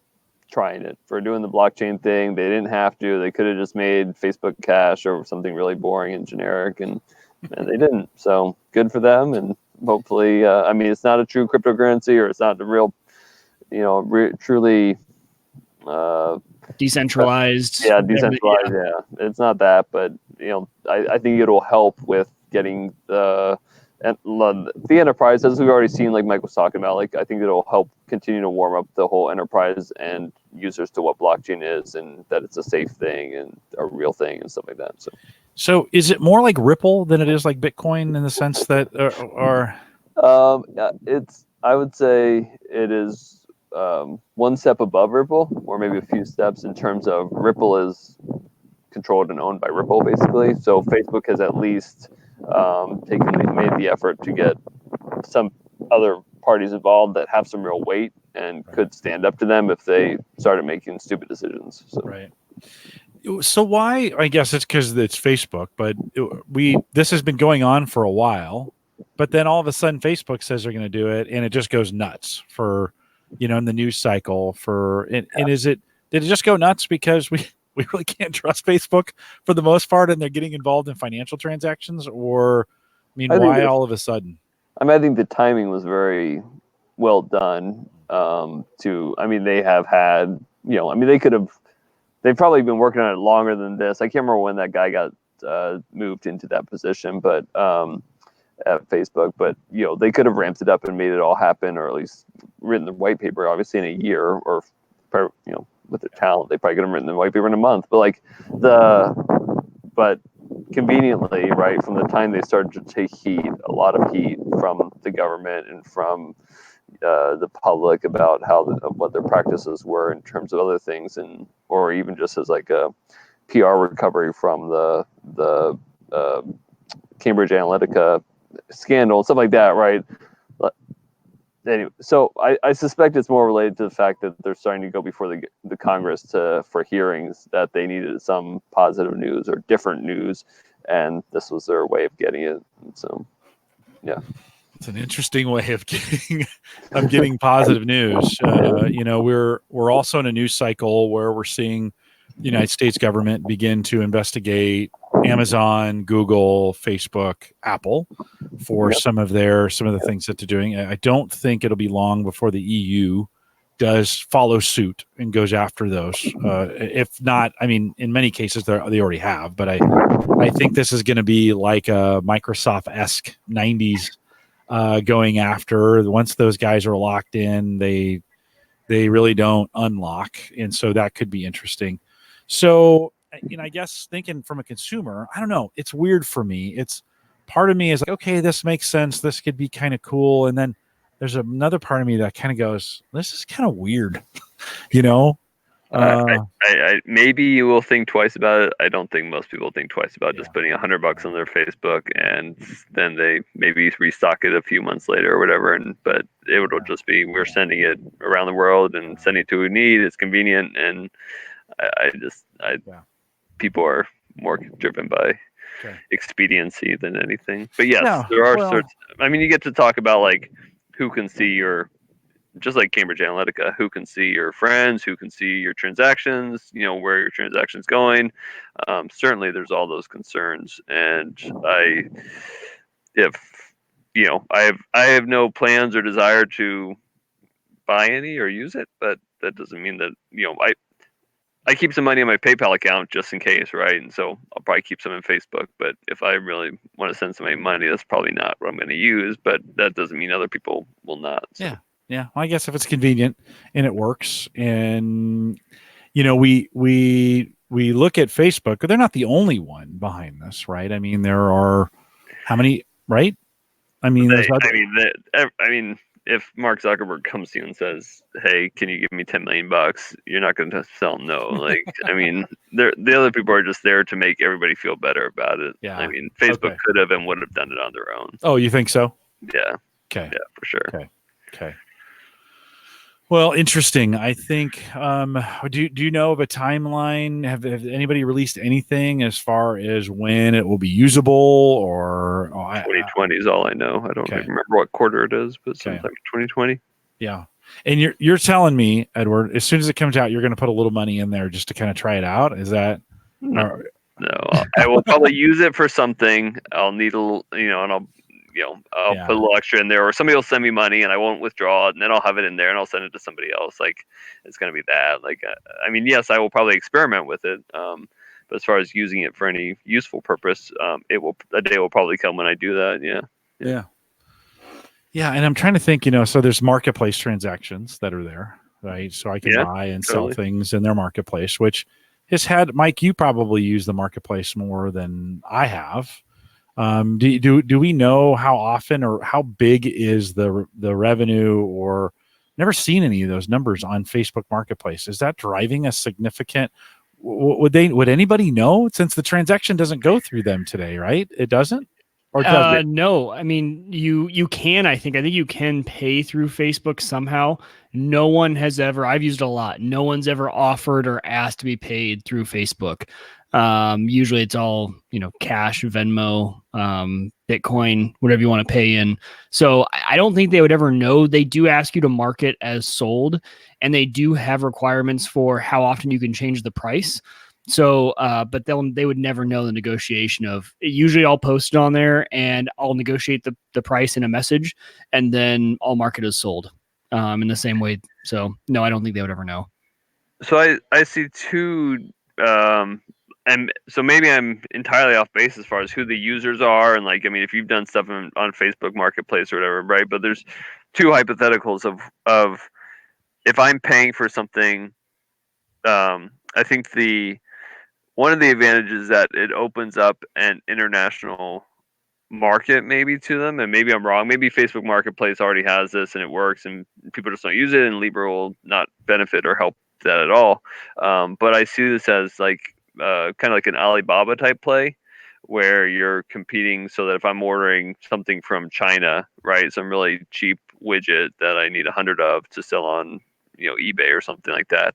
trying it, for doing the blockchain thing. They didn't have to. They could have just made Facebook Cash or something really boring and generic, and they didn't. So good for them. And hopefully, it's not a true cryptocurrency, or it's not the real, truly decentralized. Yeah, decentralized. Yeah, it's not that, but I think it'll help with getting the enterprise, as we've already seen, like Mike was talking about. Like, I think it'll help continue to warm up the whole enterprise and users to what blockchain is, and that it's a safe thing and a real thing and stuff like that. So is it more like Ripple than it is like Bitcoin in the sense that, or? I would say it is one step above Ripple, or maybe a few steps, in terms of Ripple is controlled and owned by Ripple, basically. So Facebook has at least made the effort to get some other parties involved that have some real weight and could stand up to them if they started making stupid decisions. So. Right. So why? I guess it's because it's Facebook, but this has been going on for a while, but then all of a sudden Facebook says they're going to do it, and it just goes nuts for, in the news cycle and did it just go nuts because we really can't trust Facebook for the most part, and they're getting involved in financial transactions? Or, why all of a sudden? I think the timing was very well done. They have had, they've probably been working on it longer than this. I can't remember when that guy got moved into that position, but at Facebook, but they could have ramped it up and made it all happen, or at least written the white paper, obviously, in a year, or with their talent, they probably could have written the white paper in a month. But but conveniently, right, from the time they started to take a lot of heat from the government and from the public about what their practices were in terms of other things, or even just as like a PR recovery from the Cambridge Analytica scandal and stuff like that, right? Anyway, so I suspect it's more related to the fact that they're starting to go before the Congress for hearings, that they needed some positive news or different news, and this was their way of getting it. And so, yeah, it's an interesting way of getting positive news. We're also in a news cycle where we're seeing the United States government begin to investigate Amazon, Google, Facebook, Apple for some of the things that they're doing. I don't think it'll be long before the EU does follow suit and goes after those. If not, I mean, in many cases they already have, but I think this is going to be like a Microsoft-esque 90s going after. Once those guys are locked in, they really don't unlock, and so that could be interesting. So, I guess thinking from a consumer, I don't know. It's weird for me. It's part of me is like, okay, this makes sense. This could be kind of cool. And then there's another part of me that kind of goes, this is kind of weird, maybe you will think twice about it. I don't think most people think twice about just putting $100 on their Facebook, and then they maybe restock it a few months later or whatever. But it would just be, we're sending it around the world and sending it to who we need. It's convenient, and people are more driven by expediency than anything. But yes, there are sorts. I mean, you get to talk about like who can see just like Cambridge Analytica, who can see your friends, who can see your transactions, where your transactions going. Certainly, there's all those concerns, and I have no plans or desire to buy any or use it, but that doesn't mean that I keep some money in my PayPal account just in case, right? And so I'll probably keep some in Facebook. But if I really want to send somebody money, that's probably not what I'm going to use. But that doesn't mean other people will not. So. Yeah. Well, I guess if it's convenient and it works, and we look at Facebook, they're not the only one behind this, right? I mean, there are how many, right? I mean, if Mark Zuckerberg comes to you and says, "Hey, can you give me $10 million?" You're not going to tell him no. Like, I mean, the other people are just there to make everybody feel better about it. Yeah. I mean, Facebook could have and would have done it on their own. Oh, you think so? Yeah. Okay. Yeah, for sure. Okay. Well, interesting. I think. Do you know of a timeline? Have anybody released anything as far as when it will be usable? Or 2020 is all I know. I don't remember what quarter it is, but sometime 2020. Yeah, and you're telling me, Edward, as soon as it comes out, you're going to put a little money in there just to kind of try it out. Is that? No, I will probably use it for something. I'll need and I'll put a little extra in there, or somebody will send me money and I won't withdraw it, and then I'll have it in there and I'll send it to somebody else. Like, it's going to be that. Like, I mean, yes, I will probably experiment with it. But as far as using it for any useful purpose, a day will probably come when I do that. Yeah. And I'm trying to think, so there's marketplace transactions that are there, right? So I can buy and sell things in their marketplace, which has had, Mike, you probably use the marketplace more than I have. Do we know how often or how big is the revenue, or never seen any of those numbers on Facebook Marketplace? Is that driving a significant? Would anybody know, since the transaction doesn't go through them today, right? It doesn't, or does it? No, I mean you can. I think you can pay through Facebook somehow. No one has ever. I've used it a lot. No one's ever offered or asked to be paid through Facebook. Usually it's all, cash, Venmo, Bitcoin, whatever you want to pay in. So I don't think they would ever know. They do ask you to mark it as sold, and they do have requirements for how often you can change the price. So, but they would never know the negotiation of it. Usually I'll post it on there and I'll negotiate the price in a message, and then I'll mark it as sold, in the same way. So no, I don't think they would ever know. So I see two, and so maybe I'm entirely off base as far as who the users are. And like, I mean, if you've done stuff on Facebook Marketplace or whatever, right? But there's two hypotheticals of if I'm paying for something I think one of the advantages that it opens up an international market maybe to them, and maybe I'm wrong. Maybe Facebook Marketplace already has this and it works, and people just don't use it, and Libra will not benefit or help that at all. But I see this as like kind of like an Alibaba type play, where you're competing, so that if I'm ordering something from China, right, some really cheap widget that I need 100 of to sell on eBay or something like that,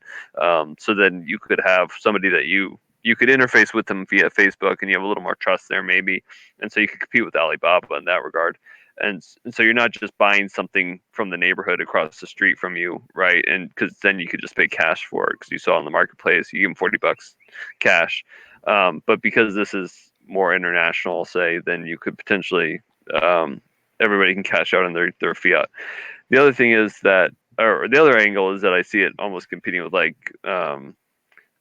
so then you could have somebody that you could interface with them via Facebook, and you have a little more trust there maybe, and so you could compete with Alibaba in that regard. And so you're not just buying something from the neighborhood across the street from you, right? And because then you could just pay cash for it, because you saw on the marketplace, you give them $40 cash. But because this is more international, say, then you could potentially everybody can cash out on their fiat. The other thing is that, or the other angle is that I see it almost competing with like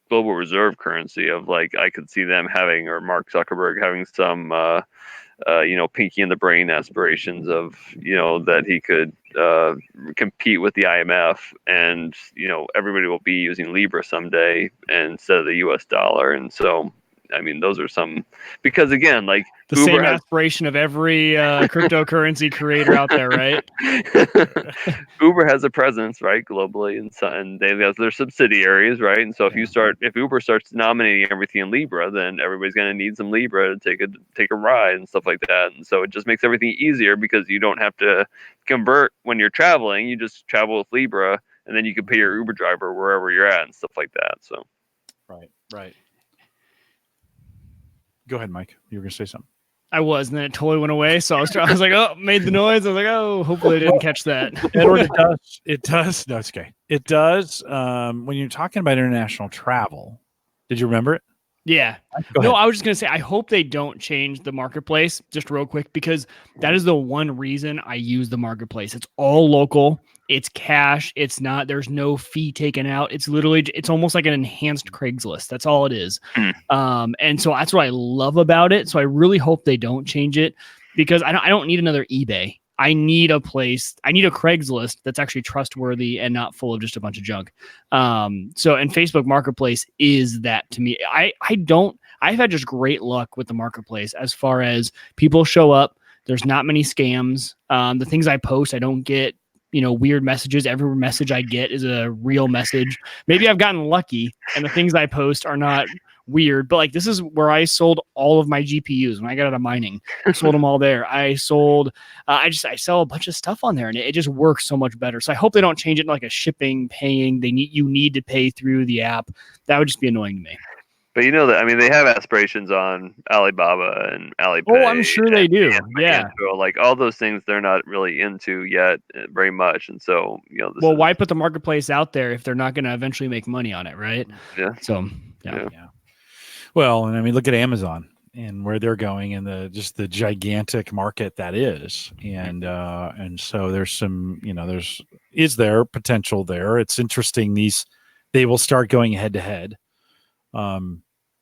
global reserve currency, of like, I could see them having, or Mark Zuckerberg having some pinky in the brain aspirations of that he could compete with the IMF, and everybody will be using Libra someday instead of the US dollar. And so I mean, those are some, because again, like the same aspiration of every cryptocurrency creator out there, right? Uber has a presence, right, globally, and they've got their subsidiaries, right? And so if Uber starts denominating everything in Libra, then everybody's going to need some Libra to take a ride and stuff like that. And so it just makes everything easier, because you don't have to convert when you're traveling. You just travel with Libra, and then you can pay your Uber driver wherever you're at and stuff like that. So, right. Go ahead, Mike. You were going to say something. I was, and then it totally went away. So I was like, oh, made the noise. I was like, oh, hopefully I didn't catch that. Edward, it does. No, it's okay. It does. When you're talking about international travel, did you remember it? Yeah. No, I was just going to say, I hope they don't change the marketplace, just real quick, because that is the one reason I use the marketplace. It's all local. It's cash. It's not, there's no fee taken out. It's almost like an enhanced Craigslist. That's all it is. And so that's what I love about it. So I really hope they don't change it, because I don't need another eBay. I need a Craigslist that's actually trustworthy and not full of just a bunch of junk. And Facebook Marketplace is that to me. I've had just great luck with the marketplace as far as people show up. There's not many scams. The things I post, I don't get weird messages. Every message I get is a real message. Maybe I've gotten lucky and the things I post are not weird, but like, this is where I sold all of my GPUs when I got out of mining. I sold them all there. I sold, I sell a bunch of stuff on there, and it just works so much better. So I hope they don't change it to like a shipping paying. You need to pay through the app. That would just be annoying to me. But they have aspirations on Alibaba and Alipay. Oh, I'm sure they do. Yeah. Like all those things they're not really into yet very much. And so, why put the marketplace out there if they're not going to eventually make money on it, right? Yeah. So, yeah. Well, and I mean, look at Amazon and where they're going, and the gigantic market that is. And so there's some, is there potential there? It's interesting. They will start going head to head.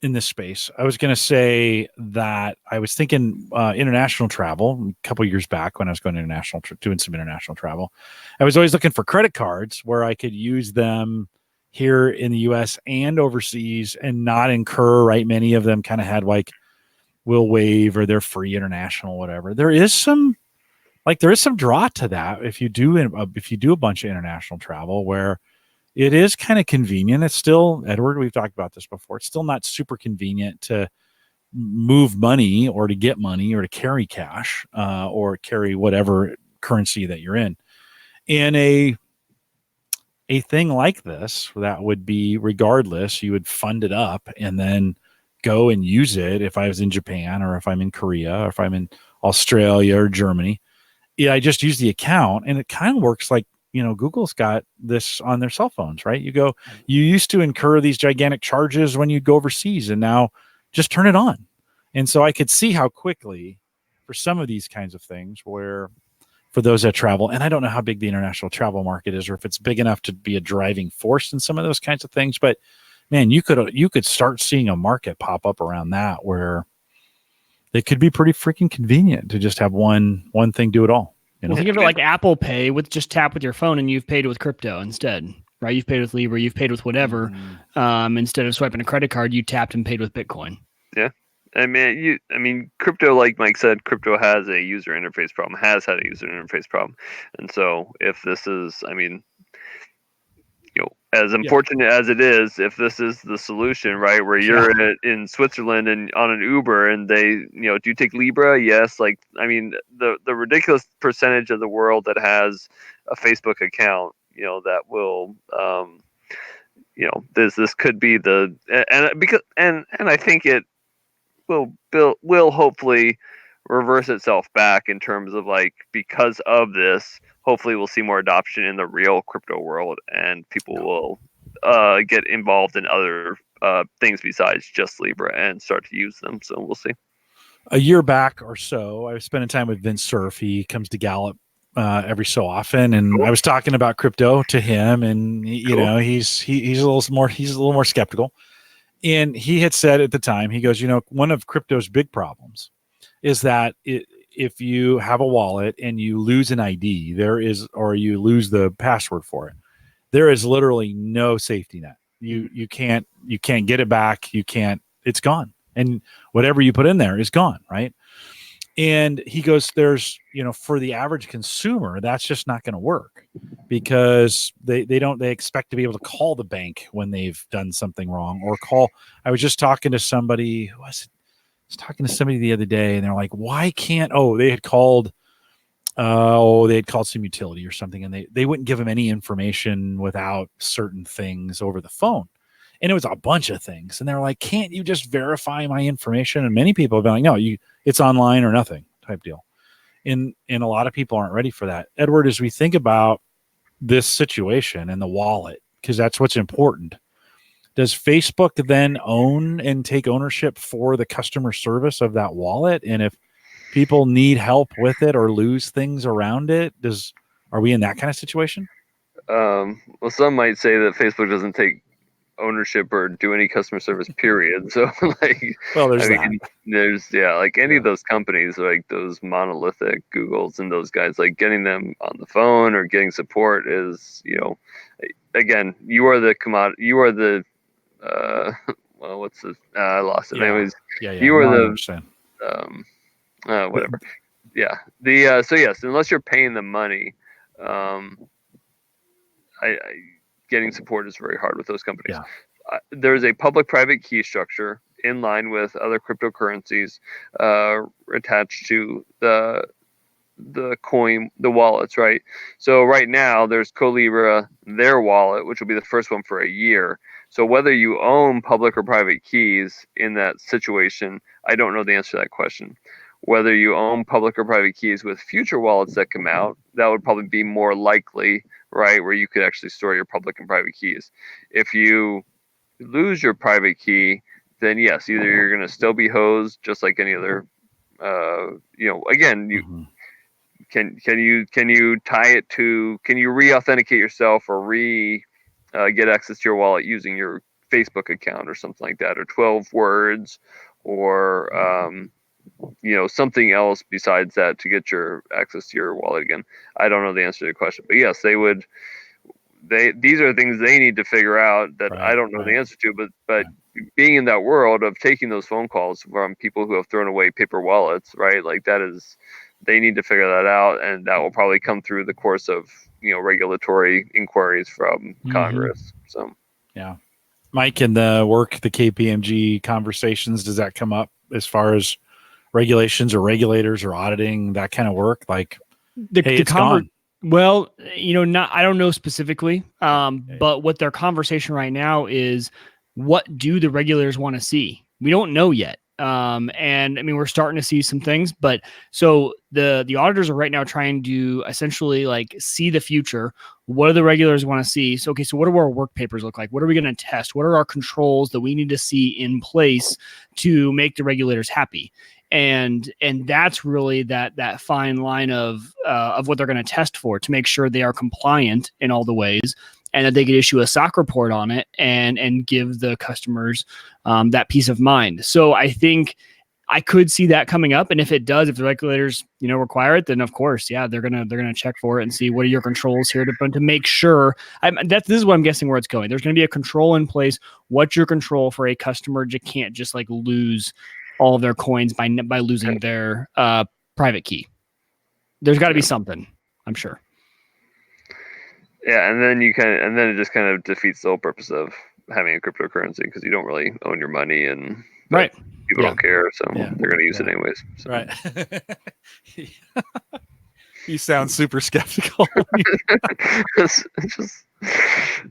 In this space. I was going to say that I was thinking international travel a couple of years back when I was going international, doing some international travel. I was always looking for credit cards where I could use them here in the US and overseas and not incur, right? Many of them kind of had like will waive or they're free international, whatever. There is some draw to that if you do a bunch of international travel where it is kind of convenient. It's still, Edward, we've talked about this before. It's still not super convenient to move money or to get money or to carry cash or carry whatever currency that you're in. And a thing like this that would be, regardless, you would fund it up and then go and use it. If I was in Japan or if I'm in Korea or if I'm in Australia or Germany, I just use the account, and it kind of works like, Google's got this on their cell phones, right? You used to incur these gigantic charges when you go overseas, and now just turn it on. And so I could see how quickly for some of these kinds of things where for those that travel, and I don't know how big the international travel market is or if it's big enough to be a driving force in some of those kinds of things, but man, you could start seeing a market pop up around that where it could be pretty freaking convenient to just have one thing do it all. Well, think of it like Apple Pay, with just tap with your phone and you've paid with crypto instead. right? You've paid with Libra, you've paid with whatever. Instead of swiping a credit card, you tapped and paid with Bitcoin. Yeah. I mean, crypto, like Mike said, crypto has a user interface problem, has had a user interface problem. And so if this is, I mean, as unfortunate as it is, if this is the solution, right, where you're in Switzerland and on an Uber and they, do you take Libra? Yes. Like, I mean, the ridiculous percentage of the world that has a Facebook account, that will, this could be and I think it will hopefully reverse itself back in terms of, like, because of this, hopefully we'll see more adoption in the real crypto world and people will get involved in other things besides just Libra and start to use them. So we'll see. A year back or so, I was spending time with Vince Cerf. He comes to Gallup every so often, and I was talking about crypto to him, and he's a little more skeptical. And he had said at the time, he goes, one of crypto's big problems is that if you have a wallet and you lose an ID, or you lose the password for it, there is literally no safety net. You can't get it back. It's gone. And whatever you put in there is gone. Right. And he goes, there's, for the average consumer, that's just not going to work because they expect to be able to call the bank when they've done something wrong I was just talking to somebody the other day and they're like, why can't, they had called some utility or something and they wouldn't give them any information without certain things over the phone. And it was a bunch of things. And they're like, can't you just verify my information? And many people have been like, no, it's online or nothing type deal. And a lot of people aren't ready for that. Edward, as we think about this situation and the wallet, because that's what's important, does Facebook then own and take ownership for the customer service of that wallet? And if people need help with it or lose things around it, are we in that kind of situation? Well, some might say that Facebook doesn't take ownership or do any customer service, period. So, like, there's like any of those companies, like those monolithic Googles and those guys, like getting them on the phone or getting support is, again, you are the commodity, you are the well, what's the I lost it. Anyways, you are the whatever. So yes, unless you're paying the money, getting support is very hard with those companies. There's a public-private key structure in line with other cryptocurrencies attached to the coin, the wallets, right? So right now there's Colibra, their wallet, which will be the first one for a year. So whether you own public or private keys in that situation, I don't know the answer to that question. Whether you own public or private keys with future wallets that come out, that would probably be more likely, right? Where you could actually store your public and private keys. If you lose your private key, then yes, either you're going to still be hosed just like any other, again, you can you tie it to, can you re-authenticate yourself or get access to your wallet using your Facebook account or something like that, or 12 words or, something else besides that to get your access to your wallet again. I don't know the answer to the question, but yes, they would. These are things they need to figure out that I don't know the answer to. But being in that world of taking those phone calls from people who have thrown away paper wallets, right? Like they need to figure that out, and that will probably come through the course of regulatory inquiries from Congress. So Mike, in the KPMG conversations, does that come up as far as regulations or regulators or auditing, that kind of work? Like, it's gone. Well, I don't know specifically, but what their conversation right now is, what do the regulators want to see? We don't know yet. And I mean, we're starting to see some things, but so the auditors are right now trying to essentially like see the future. What do the regulators want to see? So, okay, so what do our work papers look like? What are we going to test? What are our controls that we need to see in place to make the regulators happy? And that's really that fine line of what they're going to test for, to make sure they are compliant in all the ways, and that they could issue a SOC report on it and give the customers that peace of mind. So I think I could see that coming up. And if it does, if the regulators, require it, then of course, yeah, they're gonna check for it and see what are your controls here to make sure. This is what I'm guessing where it's going. There's going to be a control in place. What's your control for a customer can't just like lose all of their coins by losing their private key? There's got to be something, I'm sure. Yeah, and then it just kind of defeats the whole purpose of having a cryptocurrency because you don't really own your money and right. People don't care, so they're going to use it anyways. So. Right. You sound super skeptical. It's just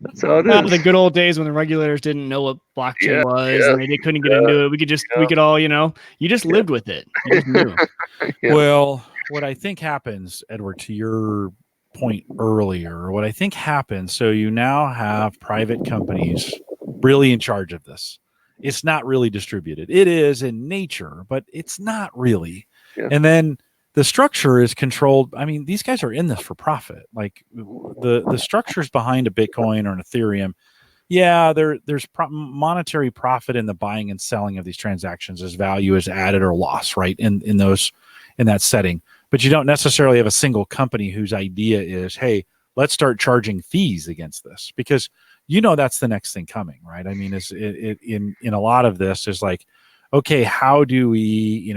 that's how it is. The good old days when the regulators didn't know what blockchain was and they couldn't get into it. We could all, you just lived with it. You just knew. Well, what I think happens, Edward, to your point earlier, what I think happens, so you now have private companies really in charge of this. It's not really distributed. It is in nature, but it's not really. Yeah. And then the structure is controlled. I mean, these guys are in this for profit. Like the structures behind a Bitcoin or an Ethereum. Yeah, there's monetary profit in the buying and selling of these transactions as value is added or lost, right? In that setting. But you don't necessarily have a single company whose idea is, hey, let's start charging fees against this, because that's the next thing coming, right? I mean, in a lot of this is like, okay, how do we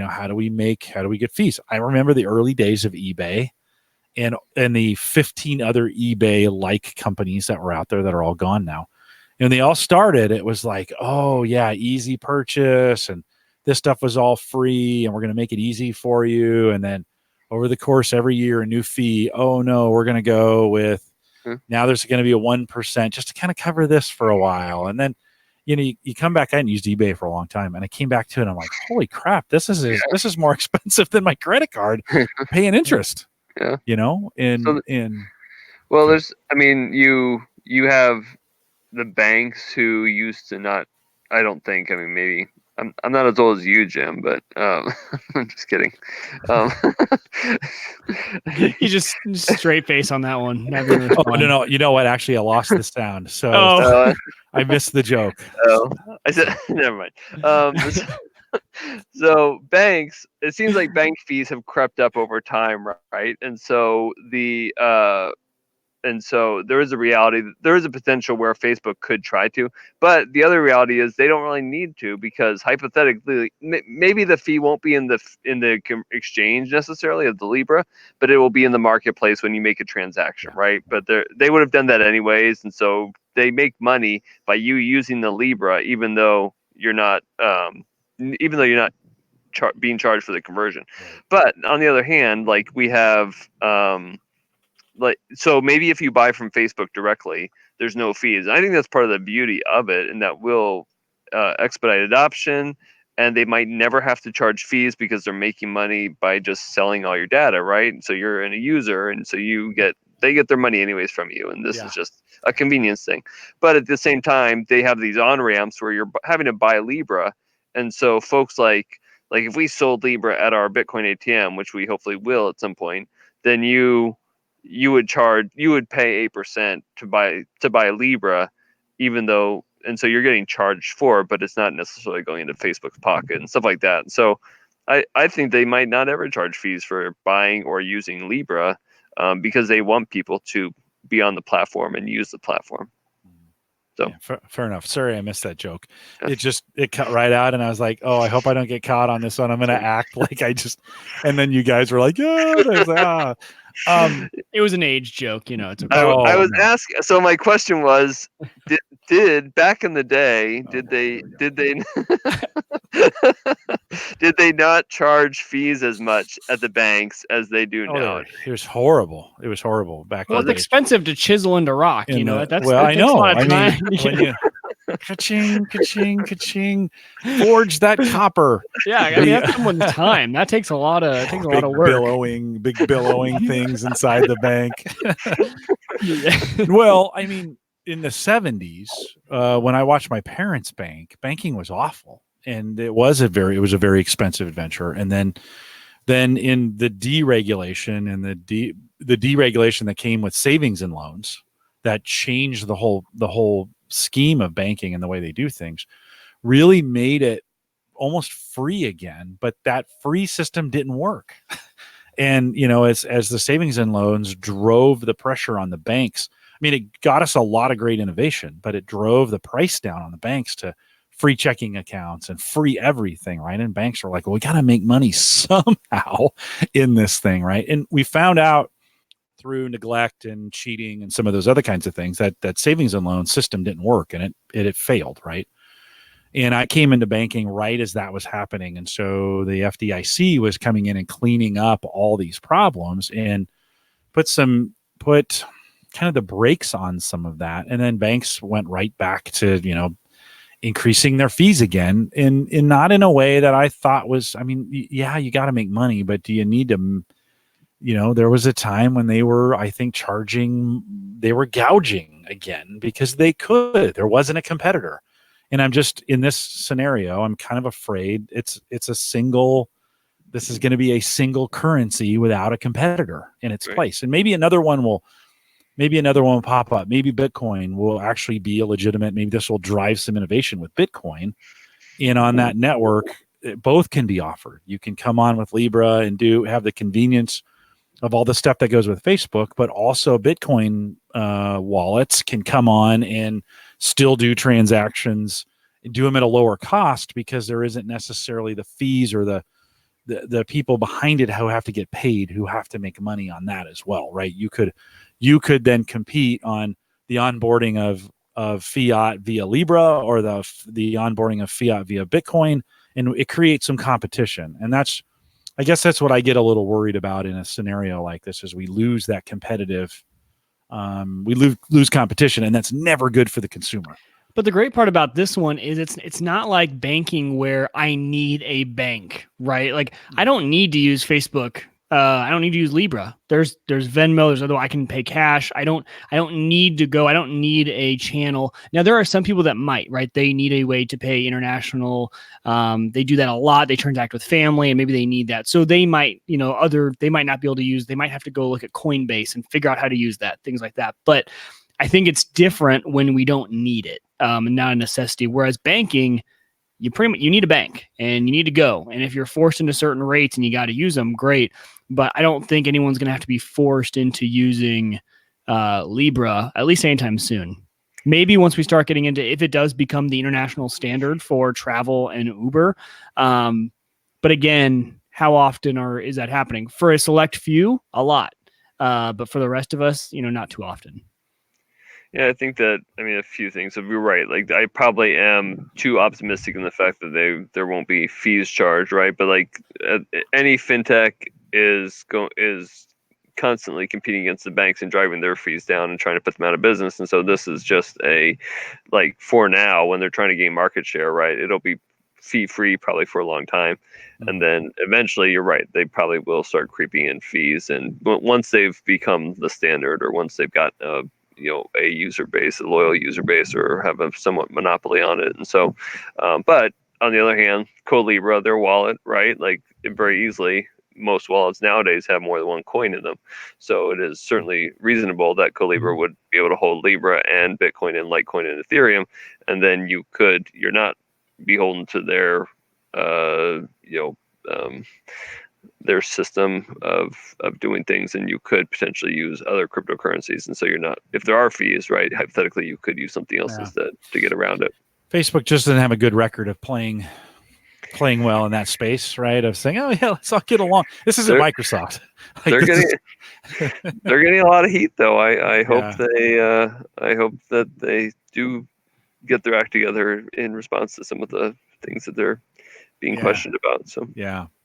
get fees? I remember the early days of eBay and the 15 other eBay-like companies that were out there that are all gone now. And they all started, it was like, oh yeah, easy purchase, and this stuff was all free, and we're going to make it easy for you. And then over the course, every year, a new fee. Oh no, we're going to go with, now there's going to be a 1% just to kind of cover this for a while. And then, you come back. I hadn't used eBay for a long time, and I came back to it and I'm like, holy crap, this is more expensive than my credit card paying interest. Yeah. Well, there's, you have the banks who used to not, I don't think, maybe I'm not as old as you, Jim, but I'm just kidding. You just straight face on that one. No. You know what? Actually, I lost the sound, so I missed the joke. Oh, I said never mind. So banks, it seems like bank fees have crept up over time, right? And so there is a reality, there is a potential where Facebook could try to, but the other reality is they don't really need to, because hypothetically, maybe the fee won't be in the exchange necessarily of the Libra, but it will be in the marketplace when you make a transaction, right? But they would have done that anyways, and so they make money by you using the Libra, even though you're not being charged for the conversion. But on the other hand, like we have. So maybe if you buy from Facebook directly, there's no fees. I think that's part of the beauty of it, and that will expedite adoption, and they might never have to charge fees because they're making money by just selling all your data, right? So you're a user, and so they get their money anyways from you, and this is just a convenience thing. But at the same time, they have these on-ramps where you're having to buy Libra, and so folks like if we sold Libra at our Bitcoin ATM, which we hopefully will at some point, then you would pay 8% to buy Libra, even though, and so you're getting charged for it, but it's not necessarily going into Facebook's pocket and stuff like that. So I think they might not ever charge fees for buying or using Libra, because they want people to be on the platform and use the platform. So fair enough. Sorry, I missed that joke. It cut right out, and I was like, oh, I hope I don't get caught on this one. I'm going to act like and then you guys were like, yeah. And I was like, it was an age joke, it's okay. I was asking, so my question was, did back in the day, did they did they not charge fees as much at the banks as they do now? It was horrible. Back then. Well, it's expensive to chisel into rock, I know. When you ka-ching, ka-ching, ka-ching, forge that copper. Yeah, that's someone's time. That takes a lot of work. Big billowing things inside the bank. Well, in the 70s, when I watched my parents bank, banking was awful, and it was a very expensive adventure. And then in the deregulation and the deregulation that came with savings and loans, that changed the whole scheme of banking and the way they do things, really made it almost free again, but that free system didn't work. And, you know, as the savings and loans drove the pressure on the banks, I mean, it got us a lot of great innovation, but it drove the price down on the banks to free checking accounts and free everything, right? And banks are like, well, we got to make money somehow in this thing, right? And we found out through neglect and cheating and some of those other kinds of things that savings and loan system didn't work, and it failed, right? And I came into banking right as that was happening. And so the FDIC was coming in and cleaning up all these problems and put kind of the brakes on some of that. And then banks went right back to, you know, increasing their fees again in not in a way that I thought was, I mean, yeah, you got to make money, but do you need to, you know, there was a time when they were, I think, they were gouging again because they could, there wasn't a competitor. And I'm just in this scenario, I'm kind of afraid this is going to be a single currency without a competitor in its place. And maybe another one will pop up. Maybe Bitcoin will actually be a legitimate, maybe this will drive some innovation with Bitcoin. And on that network, both can be offered. You can come on with Libra and have the convenience of all the stuff that goes with Facebook, but also Bitcoin wallets can come on and still do transactions and do them at a lower cost because there isn't necessarily the fees or the people behind it who have to get paid, who have to make money on that as well, right? You could then compete on the onboarding of fiat via Libra or the onboarding of fiat via Bitcoin, and it creates some competition. And I guess that's what I get a little worried about in a scenario like this, is we lose that competitive, we lose competition, and that's never good for the consumer. But the great part about this one is it's not like banking where I need a bank, right? Like I don't need to use Facebook. I don't need to use Libra. There's Venmo. There's other. I can pay cash. I don't need to go. I don't need a channel. Now there are some people that might, right? They need a way to pay international. They do that a lot. They transact with family, and maybe they need that. So they might, they might not be able to use. They might have to go look at Coinbase and figure out how to use that, things like that. But I think it's different when we don't need it, and not a necessity. Whereas banking, you need a bank and you need to go. And if you're forced into certain rates and you got to use them, great. But I don't think anyone's going to have to be forced into using Libra, at least anytime soon. Maybe once we start getting into, if it does become the international standard for travel and Uber. But again, how often is that happening? For a select few, a lot. But for the rest of us, not too often. Yeah, I think that, a few things. So you're right. Like, I probably am too optimistic in the fact that there won't be fees charged, right? But like any fintech is constantly competing against the banks and driving their fees down and trying to put them out of business. And so this is just for now, when they're trying to gain market share, right? It'll be fee free probably for a long time. Mm-hmm. And then eventually, you're right, they probably will start creeping in fees. And once they've become the standard, or once they've got a user base, a loyal user base, or have a somewhat monopoly on it. And so, but on the other hand, Colibra, their wallet, right? Like, very easily, most wallets nowadays have more than one coin in them. So it is certainly reasonable that Colibra would be able to hold Libra and Bitcoin and Litecoin and Ethereum. And then you're not beholden to their system of doing things, and you could potentially use other cryptocurrencies. And so you're not, if there are fees, right, hypothetically, you could use something else instead to get around it. Facebook just doesn't have a good record of playing well in that space, right? Of saying, oh yeah, let's all get along. This isn't Microsoft. They're getting a lot of heat, though. I hope that they do get their act together in response to some of the things that they're being questioned about. So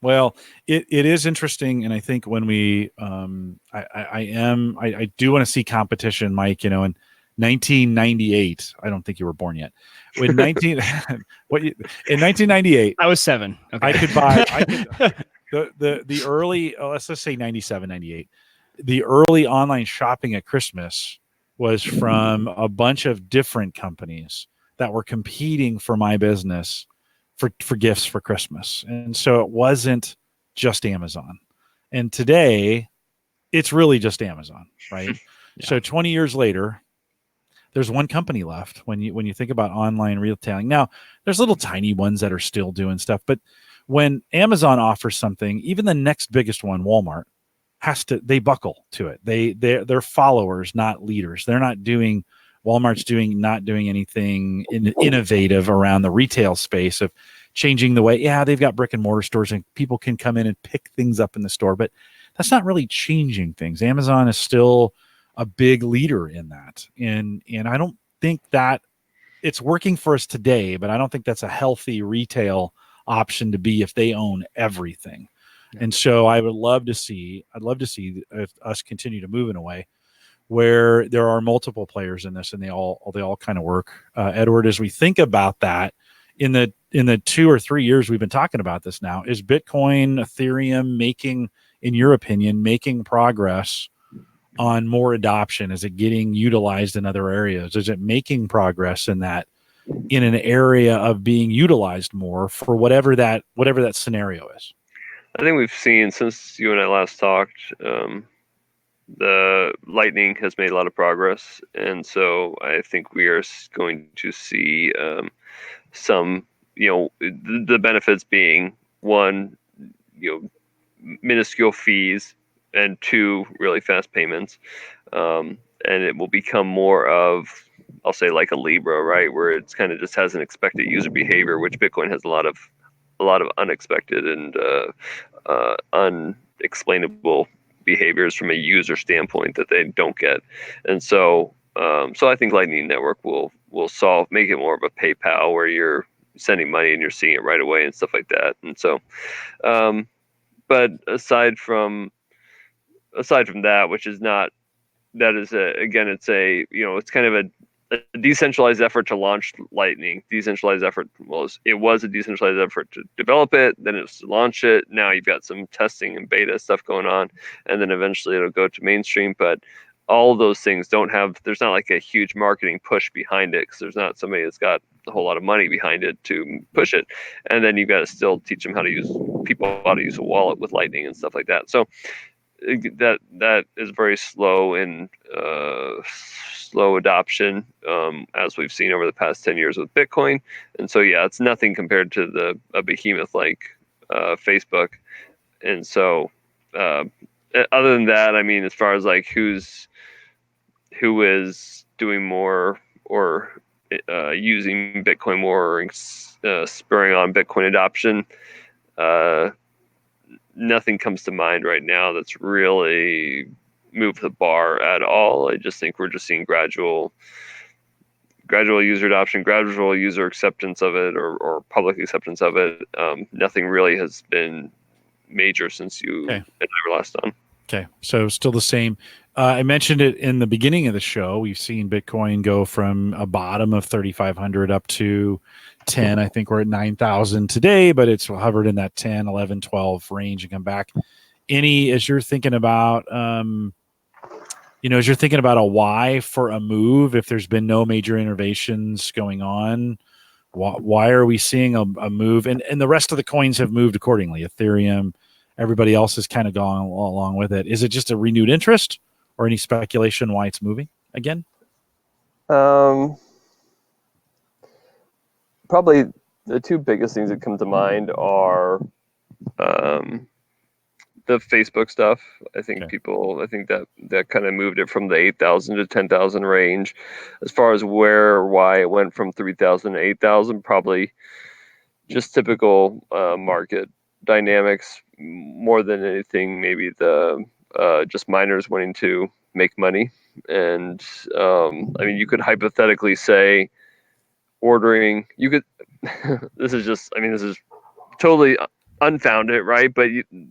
well, it is interesting, and I think when we I do want to see competition, Mike. In 1998, I don't think you were born yet. In 1998, I was 7. Okay. I could buy the early, let's just say 97, 98. The early online shopping at Christmas was from a bunch of different companies that were competing for my business for gifts for Christmas. And so it wasn't just Amazon. And today it's really just Amazon, right? So 20 years later, there's one company left when you think about online retailing. Now, there's little tiny ones that are still doing stuff, but when Amazon offers something, even the next biggest one, Walmart, they buckle to it. They're followers, not leaders. They're not doing Walmart's not doing anything innovative around the retail space of changing the way. Yeah, they've got brick and mortar stores and people can come in and pick things up in the store, but that's not really changing things. Amazon is still a big leader in that. And I don't think that it's working for us today, but I don't think that's a healthy retail option to be if they own everything. Yeah. And so I'd love to see us continue to move in a way where there are multiple players in this and they all kind of work. Edward, as we think about that in the 2 or 3 years we've been talking about this now, is Bitcoin, Ethereum in your opinion, making progress on more adoption? Is it getting utilized in other areas? Is it making progress in an area of being utilized more for whatever that scenario is? I think we've seen, since you and I last talked, the Lightning has made a lot of progress, and so I think we are going to see some, the benefits being, one, minuscule fees, and 2, really fast payments, and it will become more of, I'll say, like a Libra, right, where it's kind of just has an expected user behavior, which Bitcoin has a lot of unexpected and unexplainable behaviors from a user standpoint that they don't get. And so I think Lightning Network will make it more of a PayPal, where you're sending money and you're seeing it right away and stuff like that. And so but aside from that, which is not, that is it's kind of a decentralized effort to launch Lightning. Decentralized effort. Well, it was a decentralized effort to develop it, then it was to launch it. Now you've got some testing and beta stuff going on, and then eventually it'll go to mainstream. But all of those things there's not like a huge marketing push behind it, because there's not somebody that's got a whole lot of money behind it to push it. And then you've got to still teach how to use a wallet with Lightning and stuff like that. So that is very slow in slow adoption, as we've seen over the past 10 years with Bitcoin. And so, yeah, it's nothing compared to a behemoth like Facebook. And so, other than that, I mean, as far as like who is doing more or using Bitcoin more, or spurring on Bitcoin adoption, nothing comes to mind right now that's really moved the bar at all. I just think we're just seeing gradual user adoption, gradual user acceptance of it, or public acceptance of it. Nothing really has been major since you and I were last on. Okay, so still the same. I mentioned it in the beginning of the show. We've seen Bitcoin go from a bottom of 3,500 up to 10. I think we're at 9,000 today, but it's hovered in that 10, 11, 12 range and come back. As you're thinking about, a why for a move, if there's been no major innovations going on, why are we seeing a move? And the rest of the coins have moved accordingly. Ethereum, everybody else has kind of gone along with it. Is it just a renewed interest, or any speculation why it's moving again? Probably the two biggest things that come to mind are the Facebook stuff. I think that kind of moved it from the 8,000 to 10,000 range. As far as where or why it went from 3,000 to 8,000, probably just typical market dynamics more than anything. Maybe the just miners wanting to make money. And I mean, you could hypothetically say this is totally unfounded, right? But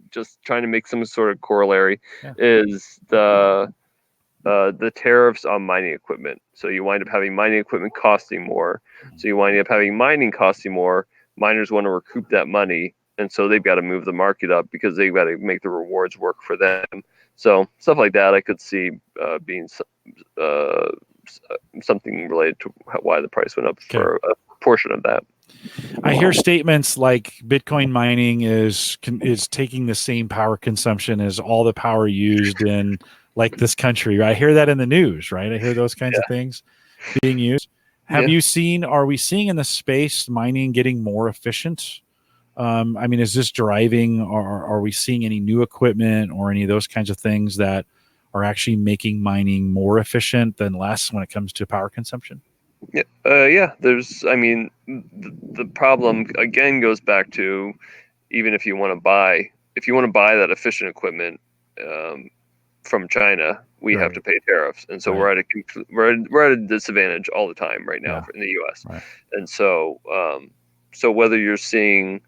just trying to make some sort of corollary is the tariffs on mining equipment. So you wind up having mining equipment costing more. So you wind up having mining costing more. Miners want to recoup that money, and so they've got to move the market up because they've got to make the rewards work for them. So stuff like that I could see being something related to why the price went up for a portion of that. I hear statements like Bitcoin mining is taking the same power consumption as all the power used in like this country. I hear that in the news, right? I hear those kinds of things. being used. Have Yeah. you seen? Are we seeing in the space mining getting more efficient? I mean, is this driving, or are we seeing any new equipment or any of those kinds of things that are actually making mining more efficient than less when it comes to power consumption? Yeah, there's, I mean, the problem again goes back to, even if you want to buy that efficient equipment from China, we have to pay tariffs, and so Right. we're at a disadvantage all the time right now in the U.S. Right. And so so whether you're seeing,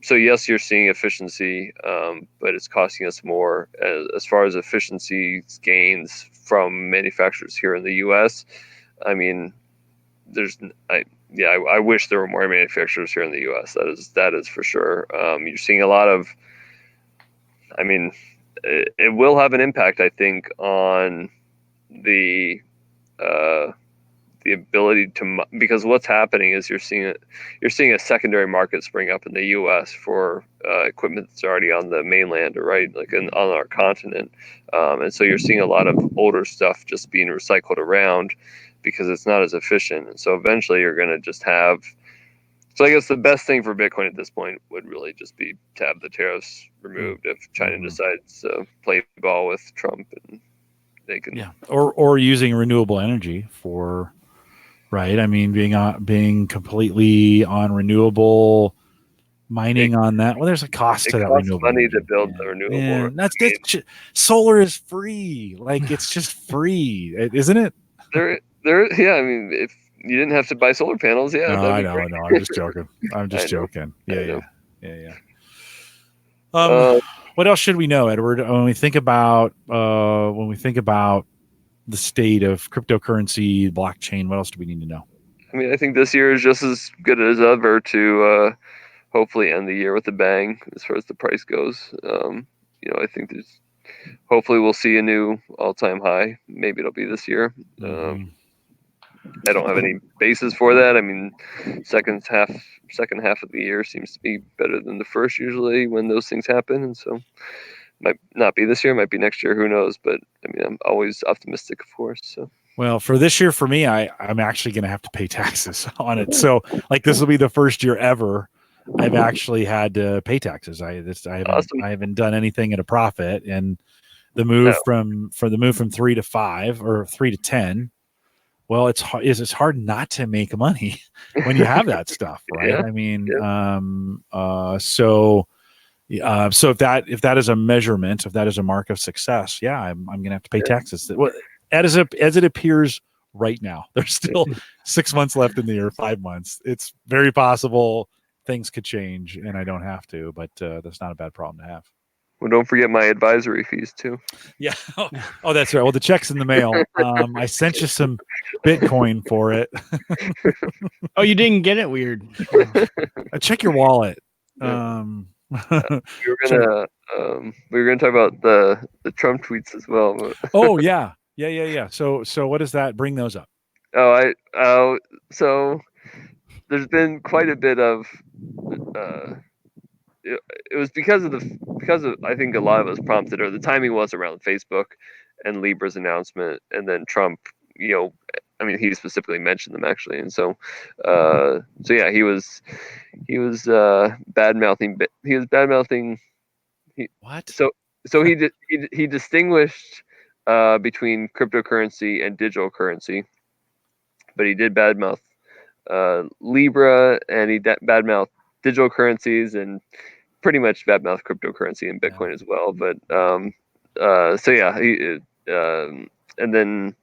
so yes, you're seeing efficiency, but it's costing us more as far as efficiency gains from manufacturers here in the U.S. I mean, I wish there were more manufacturers here in the U.S. That is for sure. You're seeing a lot of, I mean, it will have an impact, I think, on the ability to, because what's happening is you're seeing a secondary market spring up in the U.S. for equipment that's already on the mainland, or right, like on our continent, and so you're seeing a lot of older stuff just being recycled around because it's not as efficient, and so eventually you're going to just have. So I guess the best thing for Bitcoin at this point would really just be to have the tariffs removed if China decides to play ball with Trump, and they can. Yeah, or using renewable energy for. Right. I mean, being completely on renewable mining on that. Well, there's a cost to that renewable money energy. to build the renewable. Man, that's solar is free. Like, it's just free, isn't it? There. Yeah. I mean, if you didn't have to buy solar panels, yeah. No, I know. I'm just joking. I'm just joking. Yeah. What else should we know, Edward? When we think about the state of cryptocurrency, blockchain, what else do we need to know? I mean, I think this year is just as good as ever to hopefully end the year with a bang as far as the price goes. I think hopefully we'll see a new all-time high. Maybe it'll be this year. I don't have any basis for that. I mean, second half of the year seems to be better than the first usually when those things happen, and so might not be this year, might be next year, who knows? But I mean, I'm always optimistic, of course. So. Well, for this year, for me, I'm actually going to have to pay taxes on it. So, like, this will be the first year ever I've actually had to pay taxes. I haven't done anything at a profit, and the move from 3 to 5 or 3 to 10. Well, it's hard not to make money when you have that stuff, right? Yeah. I mean, so if that is a measurement, if that is a mark of success, I'm going to have to pay taxes. As it appears right now, there's still 6 months left in the year, 5 months. It's very possible things could change, and I don't have to, but that's not a bad problem to have. Well, don't forget my advisory fees too. Yeah. Oh, that's right. Well, the check's in the mail. I sent you some Bitcoin for it. Oh, you didn't get it? Weird. Check your wallet. We were gonna talk about the Trump tweets as well. But Oh yeah. So what does that bring those up? So there's been quite a bit of. It was because of I think a lot of us prompted, or the timing was around Facebook and Libra's announcement, and then Trump. I mean, he specifically mentioned them actually, and so yeah, he was bad mouthing. He was bad mouthing. What? So he distinguished between cryptocurrency and digital currency, but he did badmouth Libra, and he badmouth digital currencies, and pretty much badmouth cryptocurrency and Bitcoin as well. But so yeah, and then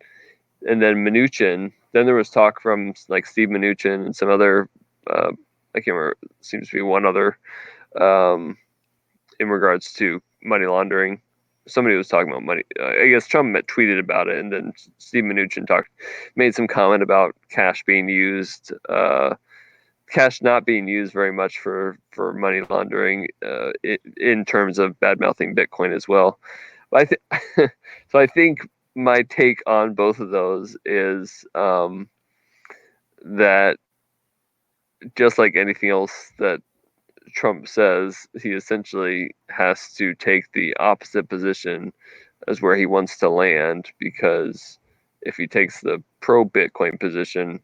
Mnuchin. Then there was talk from like Steve Mnuchin and some other. I can't remember. Seems to be one other in regards to money laundering. Somebody was talking about money. I guess Trump tweeted about it, and then Steve Mnuchin made some comment about cash being used, cash not being used very much for money laundering in terms of bad mouthing Bitcoin as well. But so I think my take on both of those is that just like anything else that Trump says, he essentially has to take the opposite position as where he wants to land, because if he takes the pro-Bitcoin position,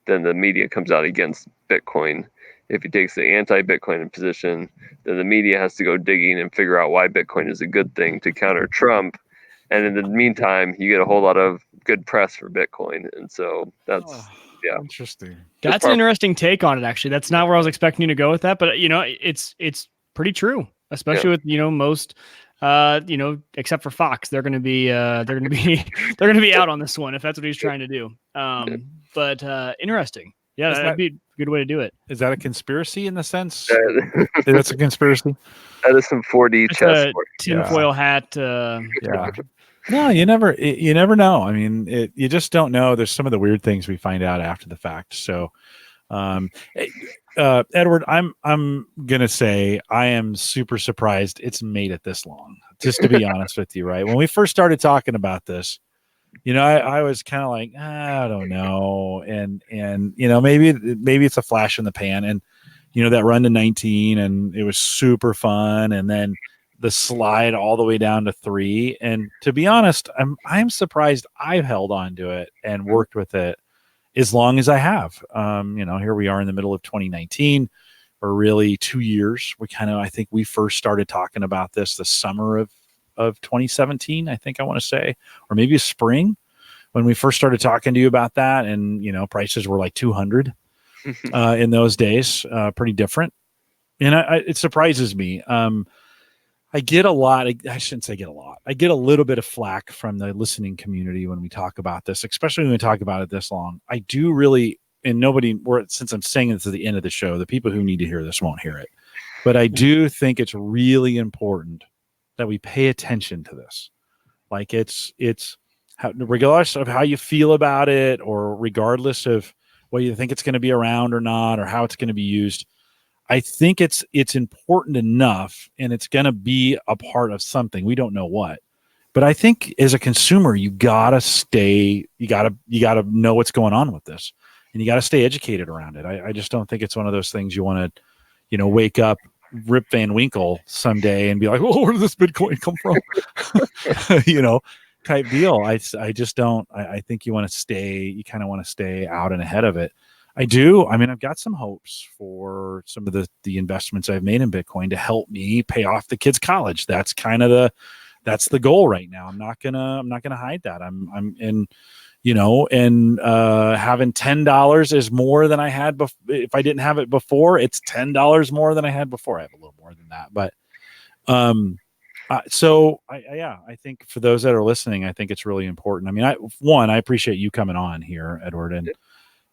then the media comes out against Bitcoin. If he takes the anti-Bitcoin position, then the media has to go digging and figure out why Bitcoin is a good thing to counter Trump. And in the meantime, you get a whole lot of good press for Bitcoin. And so that's, interesting. That's an interesting take on it, actually. That's not where I was expecting you to go with that, but it's pretty true, especially with, most, except for Fox, they're going to be out on this one if that's what he's trying to do. But interesting. Yeah, that'd be a good way to do it. Is that a conspiracy in the sense? That's a conspiracy. That is some 4D chess. Tinfoil hat. Yeah. No, you never know. I mean, you just don't know. There's some of the weird things we find out after the fact. So, Edward, I'm gonna say I am super surprised it's made it this long. Just to be honest with you, right? When we first started talking about this, I was kind of like, I don't know, and maybe it's a flash in the pan, and that run to 19, and it was super fun, and then the slide all the way down to 3. And to be honest, I'm surprised I've held on to it and worked with it as long as I have. Here we are in the middle of 2019, or really 2 years. I think we first started talking about this the summer of 2017, I think I want to say, or maybe spring, when we first started talking to you about that. And, prices were like 200 in those days, pretty different. And it surprises me. I get a lot. I shouldn't say get a lot. I get a little bit of flack from the listening community when we talk about this, especially when we talk about it this long. I do really, and since I'm saying this at the end of the show, the people who need to hear this won't hear it. But I do think it's really important that we pay attention to this. Like it's regardless of how you feel about it, or regardless of whether you think it's going to be around or not, or how it's going to be used. I think it's important enough, and it's going to be a part of something. We don't know what, but I think as a consumer, you gotta know what's going on with this, and you gotta stay educated around it. I just don't think it's one of those things you want to, wake up Rip Van Winkle someday and be like, "Oh, where did this Bitcoin come from?" Type deal. I just don't. I think you want to stay. You kind of want to stay out and ahead of it. I do. I mean, I've got some hopes for some of the investments I've made in Bitcoin to help me pay off the kids' college. That's kind of the goal right now. I'm not gonna hide that. I'm in, having $10 is more than I had if I didn't have it before. It's $10 more than I had before. I have a little more than that, but I think for those that are listening, I think it's really important. I mean, I appreciate you coming on here, Edward, and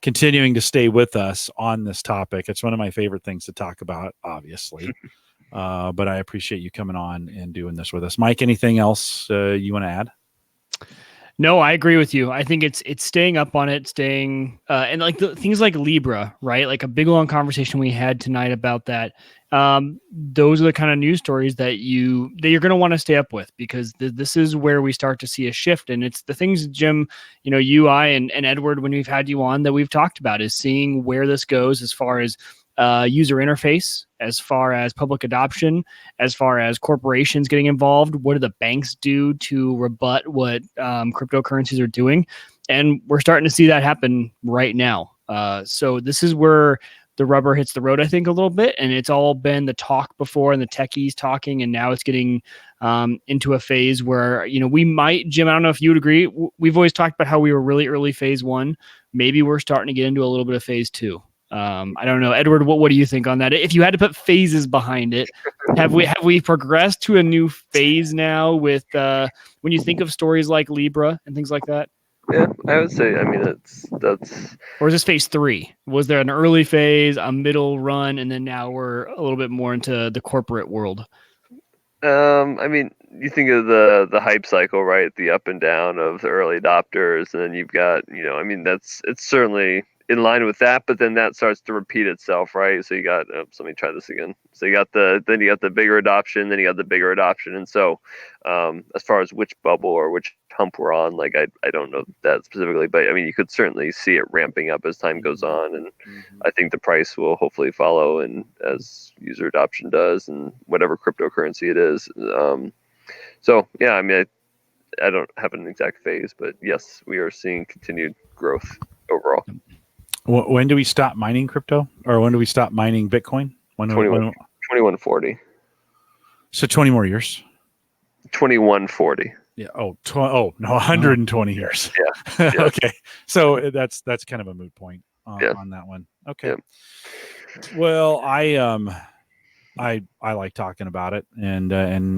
continuing to stay with us on this topic. It's one of my favorite things to talk about, obviously. But I appreciate you coming on and doing this with us. Mike, anything else you want to add? No, I agree with you. I think it's staying up on it, and like things like Libra, right? Like a big long conversation we had tonight about that. Those are the kind of news stories that you're going to want to stay up with, because this is where we start to see a shift. And it's the things, Jim, you, I, and Edward, when we've had you on, that we've talked about, is seeing where this goes as far as user interface, as far as public adoption, as far as corporations getting involved. What do the banks do to rebut what cryptocurrencies are doing? And we're starting to see that happen right now. So this is where the rubber hits the road, I think, a little bit. And it's all been the talk before and the techies talking. And now it's getting into a phase where, we might, Jim, I don't know if you would agree. We've always talked about how we were really early phase 1. Maybe we're starting to get into a little bit of phase 2. I don't know, Edward, what do you think on that? If you had to put phases behind it, have we progressed to a new phase now with when you think of stories like Libra and things like that? Yeah, I would say, I mean, that's. Or is this phase 3? Was there an early phase, a middle run, and then now we're a little bit more into the corporate world? I mean, you think of the hype cycle, right? The up and down of the early adopters, and then you've got, it's certainly in line with that, but then that starts to repeat itself, right? So you got, let me try this again. So you got the bigger adoption, then you got the bigger adoption. And so, as far as which bubble or which hump we're on, like, I don't know that specifically, but I mean, you could certainly see it ramping up as time goes on. And I think the price will hopefully follow, and as user adoption does, and whatever cryptocurrency it is. So yeah, I mean, I don't have an exact phase, but yes, we are seeing continued growth overall. When do we stop mining crypto, or when do we stop mining Bitcoin? 2140. So 20 more years. 2140. Yeah. Oh, no, 120 years. Yeah. Okay. So that's kind of a moot point on that one. Okay. Yeah. Well, I like talking about it, and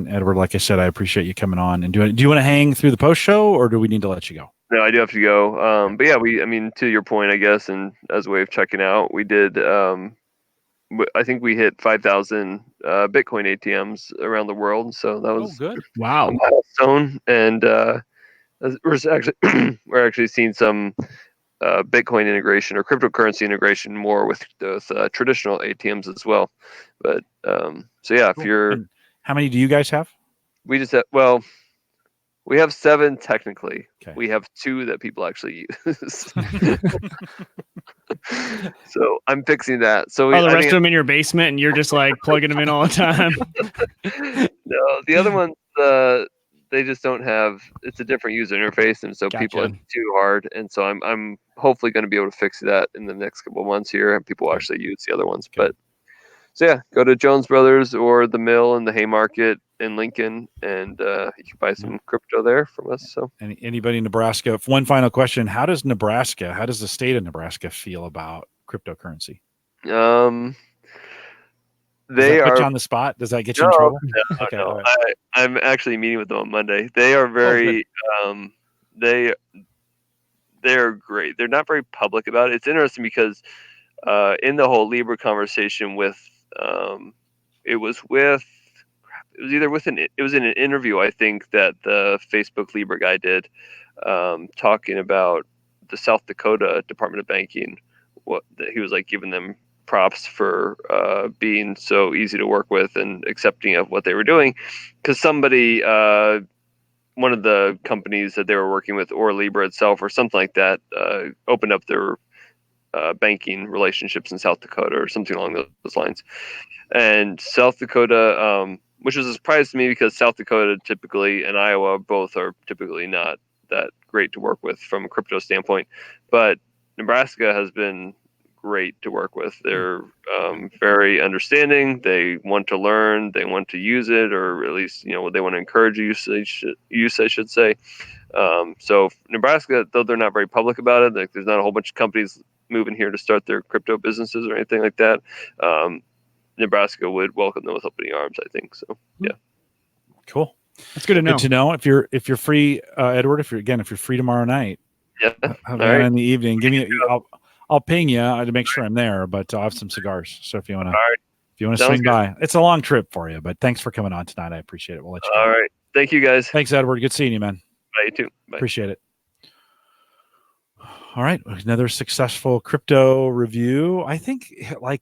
Edward, like I said, I appreciate you coming on and doing it. Do you want to hang through the post show, or do we need to let you go? No, I do have to go. But yeah, I mean, to your point, I guess, and as a way of checking out, we did. I think we hit 5,000 Bitcoin ATMs around the world, so that was good. Wow. a milestone. And we're actually seeing some Bitcoin integration or cryptocurrency integration more with those traditional ATMs as well. But so yeah, if you're, And how many do you guys have? we just have, well, we have 7 technically. Okay. We have 2 that people actually use. So I'm fixing that. So the rest of them in your basement, and you're just like plugging them in all the time. No, the other ones, they just don't have. It's a different user interface, and so people Gotcha. it's too hard. And so I'm hopefully going to be able to fix that in the next couple of months here, and people will actually use the other ones. Okay. But so yeah, go to Jones Brothers or the Mill in the Haymarket in Lincoln, and you can buy some crypto there from us. So Anybody in Nebraska? One final question: how does the state of Nebraska feel about cryptocurrency? They put are you on the spot. Does that get you in trouble? No, Okay, no. all right. I'm actually meeting with them on Monday. They are very they are great. They're not very public about it. It's interesting because in the whole Libra conversation with it was in an interview, I think, that the Facebook Libra guy did, talking about the South Dakota Department of Banking. He was like giving them props for being so easy to work with and accepting of what they were doing, because somebody one of the companies that they were working with, or Libra itself or something like that, opened up their banking relationships in South Dakota or something along those lines. And South Dakota, which was a surprise to me, because South Dakota typically and Iowa both are typically not that great to work with from a crypto standpoint, but Nebraska has been great to work with. They're very understanding. They want to learn. They want to use it, or at least they want to encourage use, I should say. So Nebraska, though they're not very public about it, like there's not a whole bunch of companies moving here to start their crypto businesses or anything like that. Nebraska would welcome them with open arms, I think. So yeah. Cool. That's good to know. Good to know. If you're free, Edward, if you're free tomorrow night, Yeah. have that in the evening. Give me. I'll ping you to make sure I'm there, but I'll have some cigars. So if you want to swing by, it's a long trip for you, but thanks for coming on tonight. I appreciate it. We'll let you go. All right. Thank you, guys. Thanks, Edward. Good seeing you, man. Bye, you too. Bye. Appreciate it. All right. Another successful crypto review. I think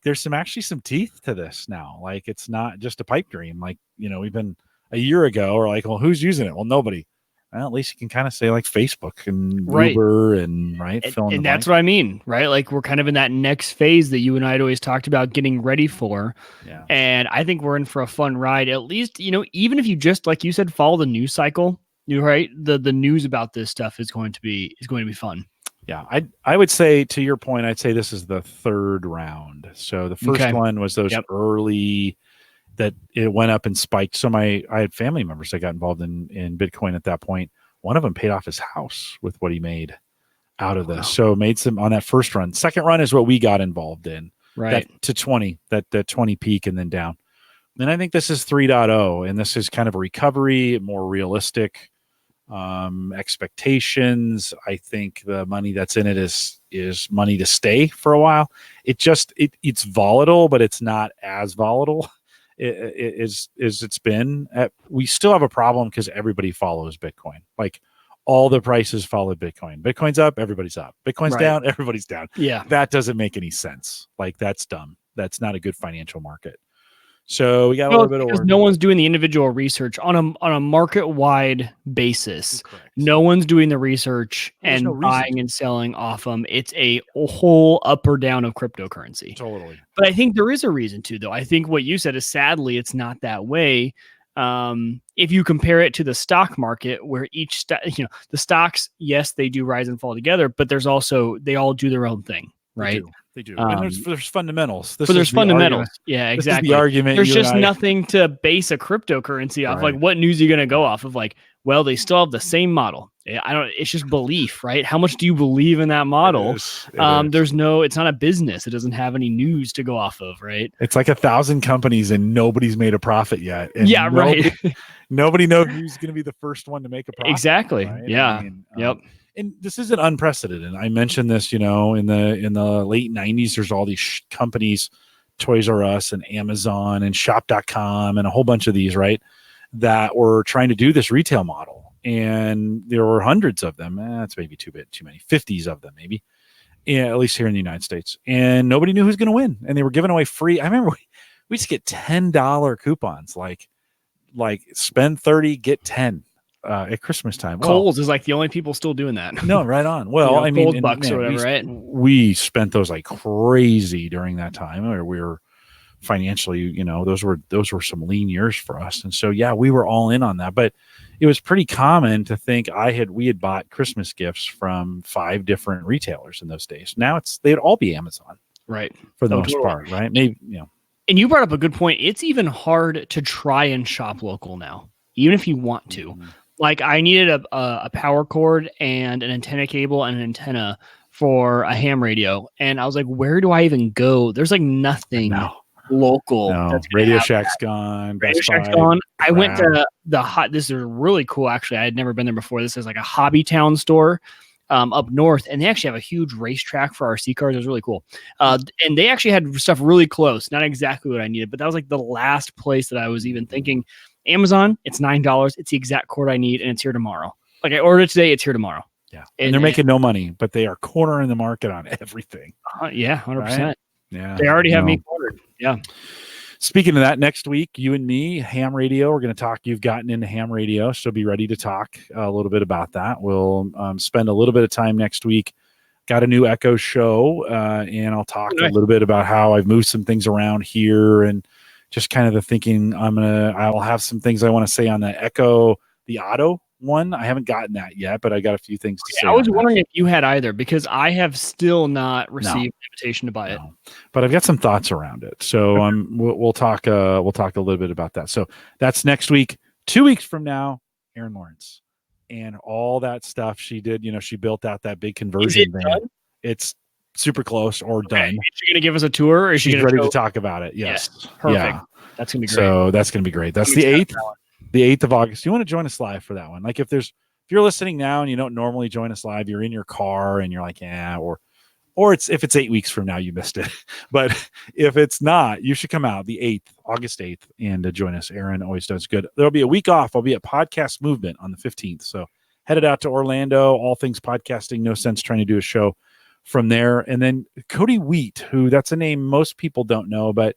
there's some teeth to this now. Like, it's not just a pipe dream. Like, we've been a year ago, or like, well, who's using it? Well, nobody. Well, at least you can kind of say like Facebook and Uber and and that's what I mean, right? Like, we're kind of in that next phase that you and I had always talked about getting ready for. Yeah. And I think we're in for a fun ride. At least, even if you just, like you said, follow the news cycle, right? The news about this stuff is going to be fun. Yeah, I would say, to your point, I'd say this is the third round. So the first one was those early that it went up and spiked. So I had family members that got involved in Bitcoin at that point. One of them paid off his house with what he made out of this. So made some on that first run. Second run is what we got involved in. Right. That to 20, that 20 peak and then down. Then I think this is 3.0, and this is kind of a recovery, more realistic expectations. I think the money that's in it is money to stay for a while. It's volatile, but it's not as volatile as it's been. We still have a problem because everybody follows Bitcoin. Like, all the prices follow Bitcoin. Bitcoin's up, everybody's up. Bitcoin's down, everybody's down. Yeah, that doesn't make any sense. Like, that's dumb. That's not a good financial market. So we got a little bit of because no one's doing the individual research on a market wide basis. Correct. No one's doing the research and buying and selling off them. It's a whole up or down of cryptocurrency. Totally. But I think there is a reason to, though. I think what you said is, sadly, it's not that way. if you compare it to the stock market, where the stocks, yes, they do rise and fall together, but there's also, they all do their own thing, right? They do. And there's fundamentals. There's fundamentals. Yeah, exactly. This is the argument. There's just nothing to base a cryptocurrency off. Right. Like, what news are you going to go off of? Like, well, they still have the same model. It's just belief, right? How much do you believe in that model? It's not a business. It doesn't have any news to go off of, right? It's like 1,000 companies and nobody's made a profit yet. And right. Nobody knows who's going to be the first one to make a profit. Exactly. Right? Yeah. Yep. And this isn't unprecedented. I mentioned this, in the late 90s, there's all these companies, Toys R Us and Amazon and Shop.com and a whole bunch of these, right, that were trying to do this retail model. And there were hundreds of them. That's maybe too many, 50s of them, maybe, at least here in the United States. And nobody knew who's going to win. And they were giving away free. I remember we used to get $10 coupons, like spend 30, get 10. At Christmas time. Kohl's is like the only people still doing that. No, right on. Well, I mean, bucks or whatever, right? We spent those like crazy during that time, or we were financially, those were some lean years for us. And so, yeah, we were all in on that. But it was pretty common to think we had bought Christmas gifts from 5 different retailers in those days. Now they'd all be Amazon, right? For the most part, right? Maybe, And you brought up a good point. It's even hard to try and shop local now, even if you want to. Mm-hmm. Like, I needed a power cord and an antenna cable and an antenna for a ham radio. And I was like, where do I even go? There's like nothing local. No. Radio Shack's gone. Radio Shack's gone. I went to this is really cool. Actually, I had never been there before. This is like a Hobby Town store up north. And they actually have a huge racetrack for RC cars. It was really cool. And they actually had stuff really close. Not exactly what I needed, but that was like the last place that I was even thinking. Amazon, it's $9. It's the exact cord I need, and it's here tomorrow. Like, I ordered it today, it's here tomorrow. Yeah, and they're making no money, but they are cornering the market on everything. Yeah, 100%. Right? Yeah, they already have me cornered. Yeah. Speaking of that, next week, you and me, ham radio, we're going to talk. You've gotten into ham radio, so be ready to talk a little bit about that. We'll spend a little bit of time next week. Got a new Echo show, and I'll talk a little bit about how I've moved some things around here and just kind of the thinking. I'll have some things I want to say on the Echo, the Auto one. I haven't gotten that yet, but I got a few things to say. I was wondering if you had either, because I have still not received an invitation to buy it. But I've got some thoughts around it. So we'll talk a little bit about that. So that's next week. 2 weeks from now, Erin Lawrence and all that stuff she did. She built out that big conversion van. It's super close or done. Is she going to give us a tour? Or is she's ready to talk about it? Yes. Perfect. Yeah. That's going to be great. So that's going to be great. That's the 8th. The 8th of August. You want to join us live for that one? Like, if you're listening now and you don't normally join us live, you're in your car and you're like, yeah, or if it's 8 weeks from now, you missed it. But if it's not, you should come out the 8th, August 8th, and join us. Erin always does good. There'll be a week off. I'll be at Podcast Movement on the 15th. So headed out to Orlando, all things podcasting. No sense trying to do a show from there. And then Cody Wheat, who that's a name most people don't know, but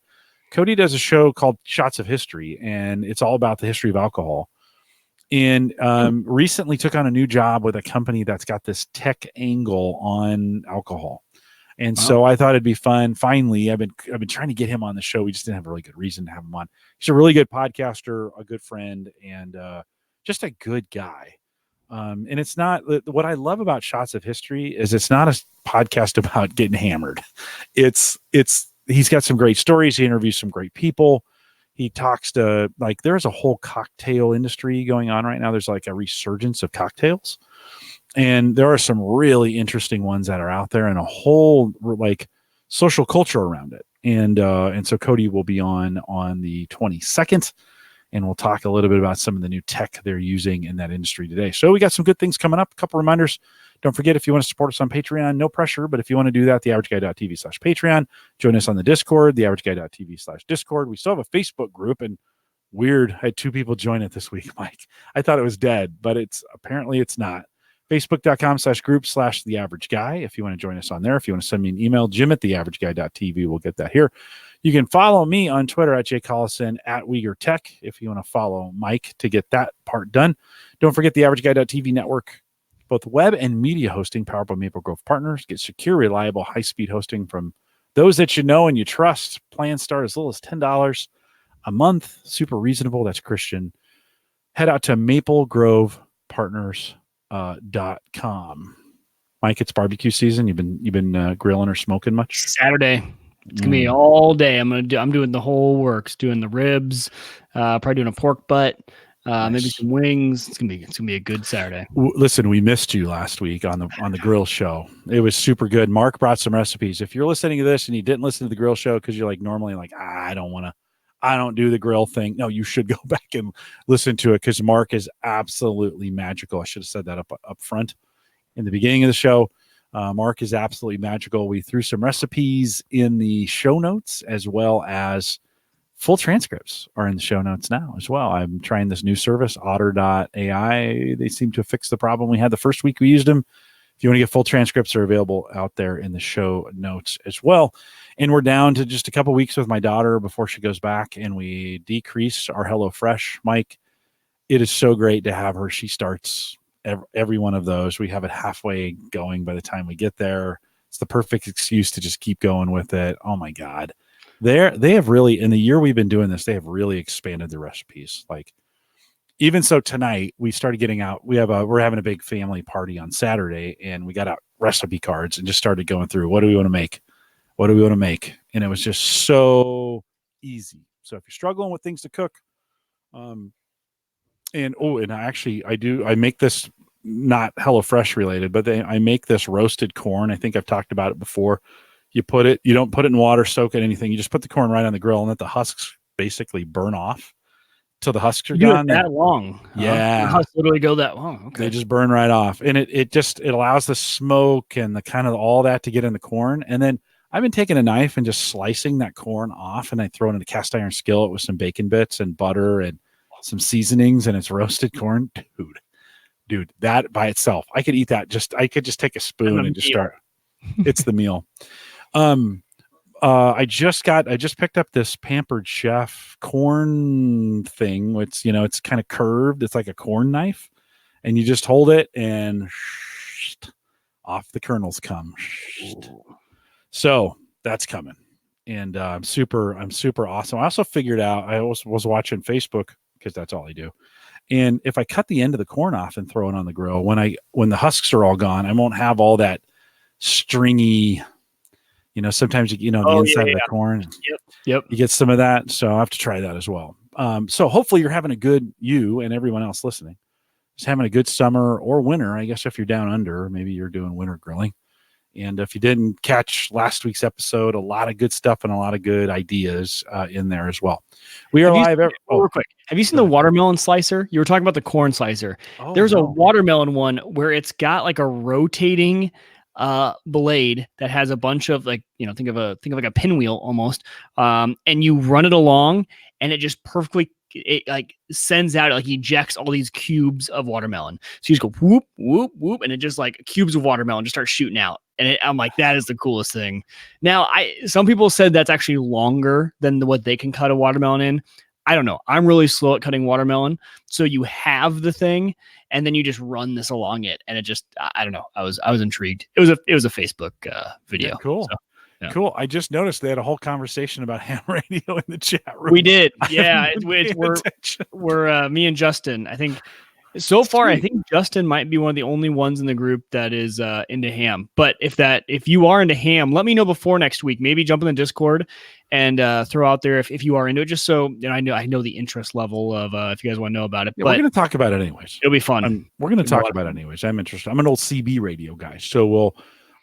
Cody does a show called Shots of History, and it's all about the history of alcohol. And recently took on a new job with a company that's got this tech angle on alcohol. And so I thought it'd be fun. Finally, I've been trying to get him on the show. We just didn't have a really good reason to have him on. He's a really good podcaster, a good friend, and just a good guy. And it's not, what I love about Shots of History is it's not a podcast about getting hammered. He's got some great stories. He interviews some great people. He talks to, like, there's a whole cocktail industry going on right now. There's like a resurgence of cocktails, and there are some really interesting ones that are out there, and a whole like social culture around it. And so Cody will be on the 22nd. And we'll talk a little bit about some of the new tech they're using in that industry today. So we got some good things coming up. A couple reminders. Don't forget, if you want to support us on Patreon, no pressure, but if you want to do that, theaverageguy.tv/Patreon. Join us on the Discord, theaverageguy.tv/Discord. We still have a Facebook group, and weird, I had 2 people join it this week, Mike. I thought it was dead, but apparently it's not. Facebook.com/group/theaverageguy. If you want to join us on there, if you want to send me an email, Jim@theaverageguy.tv, we'll get that here. You can follow me on Twitter @JCollison, @WegerTech, if you want to follow Mike to get that part done. Don't forget the AverageGuy.tv network, both web and media hosting, powered by Maple Grove Partners. Get secure, reliable, high-speed hosting from those that you know and you trust. Plans start as little as $10. a month. Super reasonable. That's Christian. Head out to maplegrovepartners.com. Mike, it's barbecue season. You've been grilling or smoking much? Saturday. It's gonna be all day. I'm doing the whole works, doing the ribs, probably doing a pork butt, Nice. maybe some wings. It's gonna be a good Saturday. Listen, we missed you last week on the grill show. It was super good. Mark brought some recipes. If you're listening to this and you didn't listen to the grill show because you're like normally like I don't do the grill thing. No, you should go back and listen to it because Mark is absolutely magical. I should have said that up front in the beginning of the show. Mark is absolutely magical. We threw some recipes in the show notes as well as full transcripts are in the show notes now as well. I'm trying this new service, otter.ai. They seem to have fixed the problem we had the first week we used them. If you want to get full transcripts, are available out there in the show notes as well. And we're down to just a couple weeks with my daughter before she goes back, and we decreased our HelloFresh. Mike, it is so great to have her. She starts every one of those. We have it halfway going by the time we get there. It's the perfect excuse to just keep going with it. Oh my God. They have really, in the year we've been doing this, they have really expanded the recipes. Like, even so tonight we started getting out, we're having a big family party on Saturday, and we got out recipe cards and just started going through, what do we want to make? What do we want to make? And it was just so easy. So if you're struggling with things to cook, and actually I make this not HelloFresh related, but I make this roasted corn. I think I've talked about it before. You don't put it in water, soak it, anything. You just put the corn right on the grill and let the husks basically burn off till the husks are gone. That long. Yeah. The husks literally go that long. Okay. They just burn right off. And it allows the smoke and the kind of all that to get in the corn. And then I've been taking a knife and just slicing that corn off, and I throw it in a cast iron skillet with some bacon bits and butter and some seasonings, and it's roasted corn. Dude, that by itself, I could eat that. I could just take a spoon and just start. It's the meal. I just picked up this Pampered Chef corn thing. It's kind of curved. It's like a corn knife, and you just hold it and off the kernels come. So that's coming. And I'm super awesome. I also figured out, I was watching Facebook because that's all I do. And if I cut the end of the corn off and throw it on the grill, when the husks are all gone, I won't have all that stringy, sometimes the inside of the corn. Yep. You get some of that. So I have to try that as well. So hopefully you're having you and everyone else listening is having a good summer or winter. I guess if you're down under, maybe you're doing winter grilling. And if you didn't catch last week's episode, a lot of good stuff and a lot of good ideas in there as well. We are live. Real quick. Have you seen the watermelon slicer? You were talking about the corn slicer. There's a watermelon one where it's got like a rotating blade that has a bunch of think of like a pinwheel almost. And you run it along, and it just perfectly sends out, ejects all these cubes of watermelon. So you just go whoop, whoop, whoop, and it just cubes of watermelon just start shooting out. And I'm like, that is the coolest thing. Now, some people said that's actually longer than what they can cut a watermelon in. I don't know. I'm really slow at cutting watermelon. So you have the thing, and then you just run this along it, and it just, I don't know. I was intrigued. It was a Facebook video. Yeah, cool. So, yeah. Cool. I just noticed they had a whole conversation about ham radio in the chat room. We did. Yeah. We're me and Justin. I think so far, I think Justin might be one of the only ones in the group that is into ham. But if you are into ham, let me know before next week. Maybe jump in the Discord and throw out there if you are into it, just so I know the interest level of if you guys want to know about it. Yeah, but we're going to talk about it anyways. It'll be fun. We're going to talk about it anyways. I'm interested. I'm an old CB radio guy, so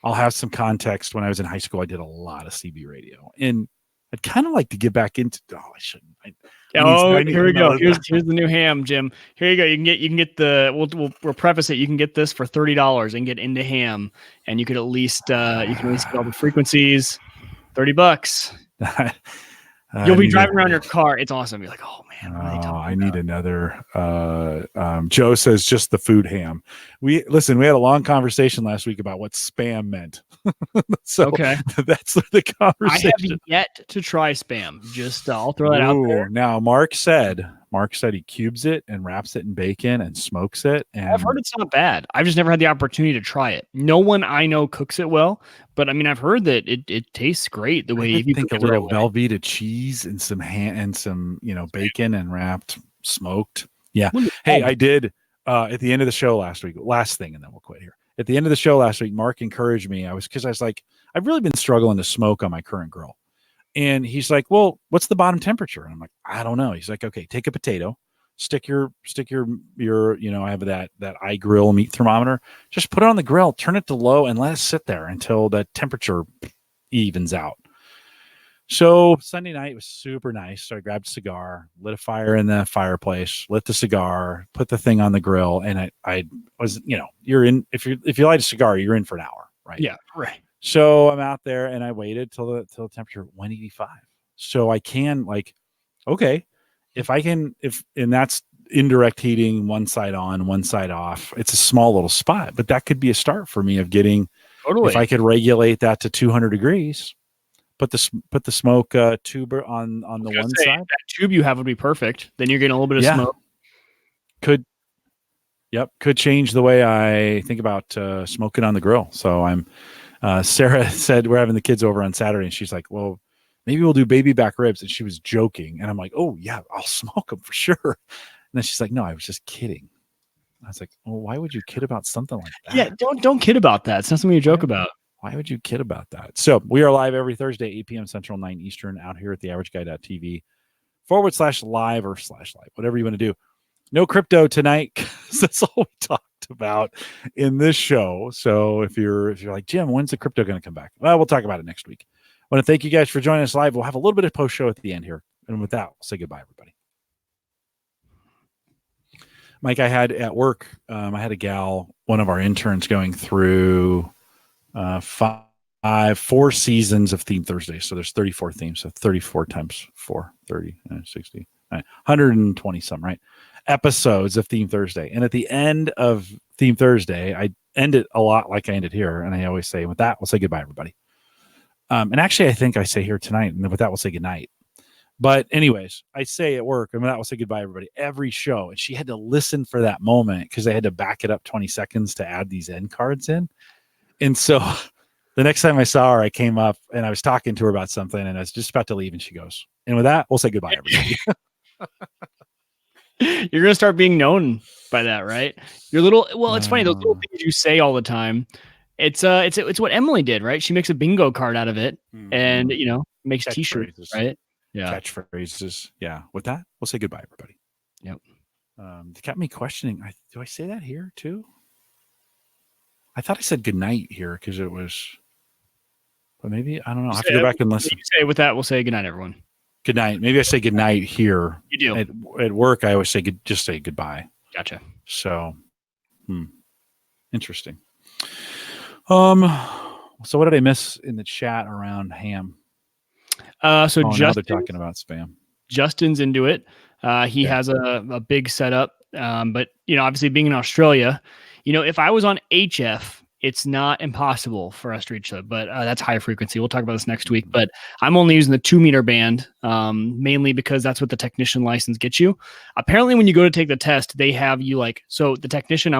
I'll have some context. When I was in high school, I did a lot of CB radio, and I'd kind of like to get back into. Oh, I shouldn't. Here we go. Here's the new ham, Jim. Here you go. You can get the. We'll preface it. You can get this for $30 and get into ham, and you could at least get all the frequencies. $30. You'll be driving around your car. It's awesome. You're like, oh man, what are they talking about? I need another. Joe says just the food ham. We had a long conversation last week about what spam meant. So okay, that's the conversation. I have yet to try spam. Just I'll throw that out there. Now Mark said Mark said he cubes it and wraps it in bacon and smokes it. And I've heard it's not bad. I've just never had the opportunity to try it. No one I know cooks it well, but I mean, I've heard that it tastes great the way you you think cook a it the right little way. Velveeta cheese and some ham and some, bacon and wrapped smoked. Yeah. Wouldn't it- Hey, oh, I did at the end of the show last week, last thing, and then we'll quit here. At the end of the show last week, Mark encouraged me. I was like, I've really been struggling to smoke on my current grill. And he's like, well, what's the bottom temperature? And I'm like, I don't know. He's like, okay, take a potato, stick your, I have that iGrill meat thermometer. Just put it on the grill, turn it to low, and let it sit there until the temperature evens out. So Sunday night was super nice. So I grabbed a cigar, lit a fire in the fireplace, lit the cigar, put the thing on the grill, and I was, you're in, if you light a cigar, you're in for an hour, right? yeah, right. So I'm out there and I waited till the temperature 185. So I can okay, and that's indirect heating, one side on, one side off. It's a small little spot, but that could be a start for me of getting, Totally. if I could regulate that to 200 degrees, put the smoke tube on the one side. That tube you have would be perfect. Then you're getting a little bit of smoke. Could change the way I think about smoking on the grill. So I'm, Sarah said we're having the kids over on Saturday and she's like, well, maybe we'll do baby back ribs. And she was joking. And I'm like, oh yeah, I'll smoke them for sure. And then she's like, no, I was just kidding. I was like, well, why would you kid about something like that? Yeah. Don't kid about that. It's not something you joke about. Why would you kid about that? So we are live every Thursday, 8 p.m. Central, 9 Eastern, out here at theaverageguy.tv /live or /live, whatever you want to do. No crypto tonight, because that's all we talked about in this show. So if you're like, Jim, when's the crypto going to come back? Well, we'll talk about it next week. I want to thank you guys for joining us live. We'll have a little bit of post show at the end here. And with that, we'll say goodbye, everybody. Mike, I had at work, I had a gal, one of our interns, going through 4 seasons of Theme Thursday. So there's 34 themes. So 34 times 4, 30, 60, 120 some, right? Episodes of Theme Thursday. And at the end of Theme Thursday, I end it a lot like I ended here. And I always say, with that, we'll say goodbye, everybody. And actually, I think I say here tonight, and with that, we'll say goodnight. But anyways, I say at work, and with that, we'll say goodbye, everybody, every show. And she had to listen for that moment because they had to back it up 20 seconds to add these end cards in. And so the next time I saw her, I came up and I was talking to her about something and I was just about to leave. And she goes, and with that, we'll say goodbye, everybody. You're going to start being known by that, right? Your little, well, it's funny, those little things you say all the time. It's what Emily did, right? She makes a bingo card out of it and, makes t-shirts, right? Yeah. Catchphrases. Yeah. With that, we'll say goodbye, everybody. Yep. It got me questioning. Do I say that here too? I thought I said goodnight here because it was, but maybe, I don't know. I have to go back and listen. Say with that, we'll say goodnight, everyone. Good night. Maybe I say good night here. You do. At work, I always say just say goodbye. Gotcha. So, interesting. So what did I miss in the chat around ham? Now they're talking about spam. Justin's into it. He has a big setup. But obviously being in Australia, if I was on HF, it's not impossible for us to reach that, but that's high frequency. We'll talk about this next week, but I'm only using the 2 meter band, mainly because that's what the technician license gets you. Apparently when you go to take the test, they have you so the technician,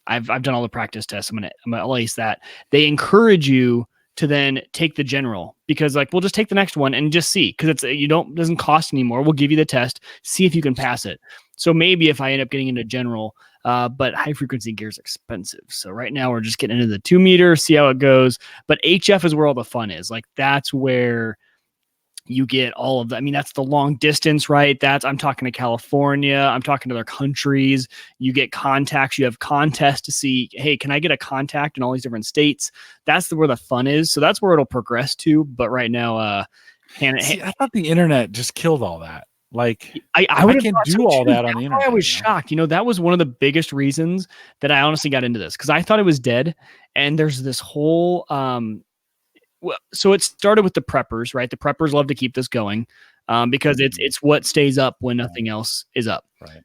I've done all the practice tests. I'm gonna ace that. They encourage you to then take the general because we'll just take the next one and just see, because doesn't cost anymore. We'll give you the test, see if you can pass it. So maybe if I end up getting into general, but high frequency gear is expensive. So right now we're just getting into the 2 meter, see how it goes. But HF is where all the fun is. That's where you get all of that. I mean, that's the long distance, right? I'm talking to California. I'm talking to other countries. You get contacts. You have contests to see, hey, can I get a contact in all these different states? That's where the fun is. So that's where it'll progress to. But right now, I thought the internet just killed all that. I can do all that on the internet. I was shocked. That was one of the biggest reasons that I honestly got into this, because I thought it was dead. And there's this whole so it started with the preppers, right? The preppers love to keep this going because it's what stays up when nothing else is up. Right.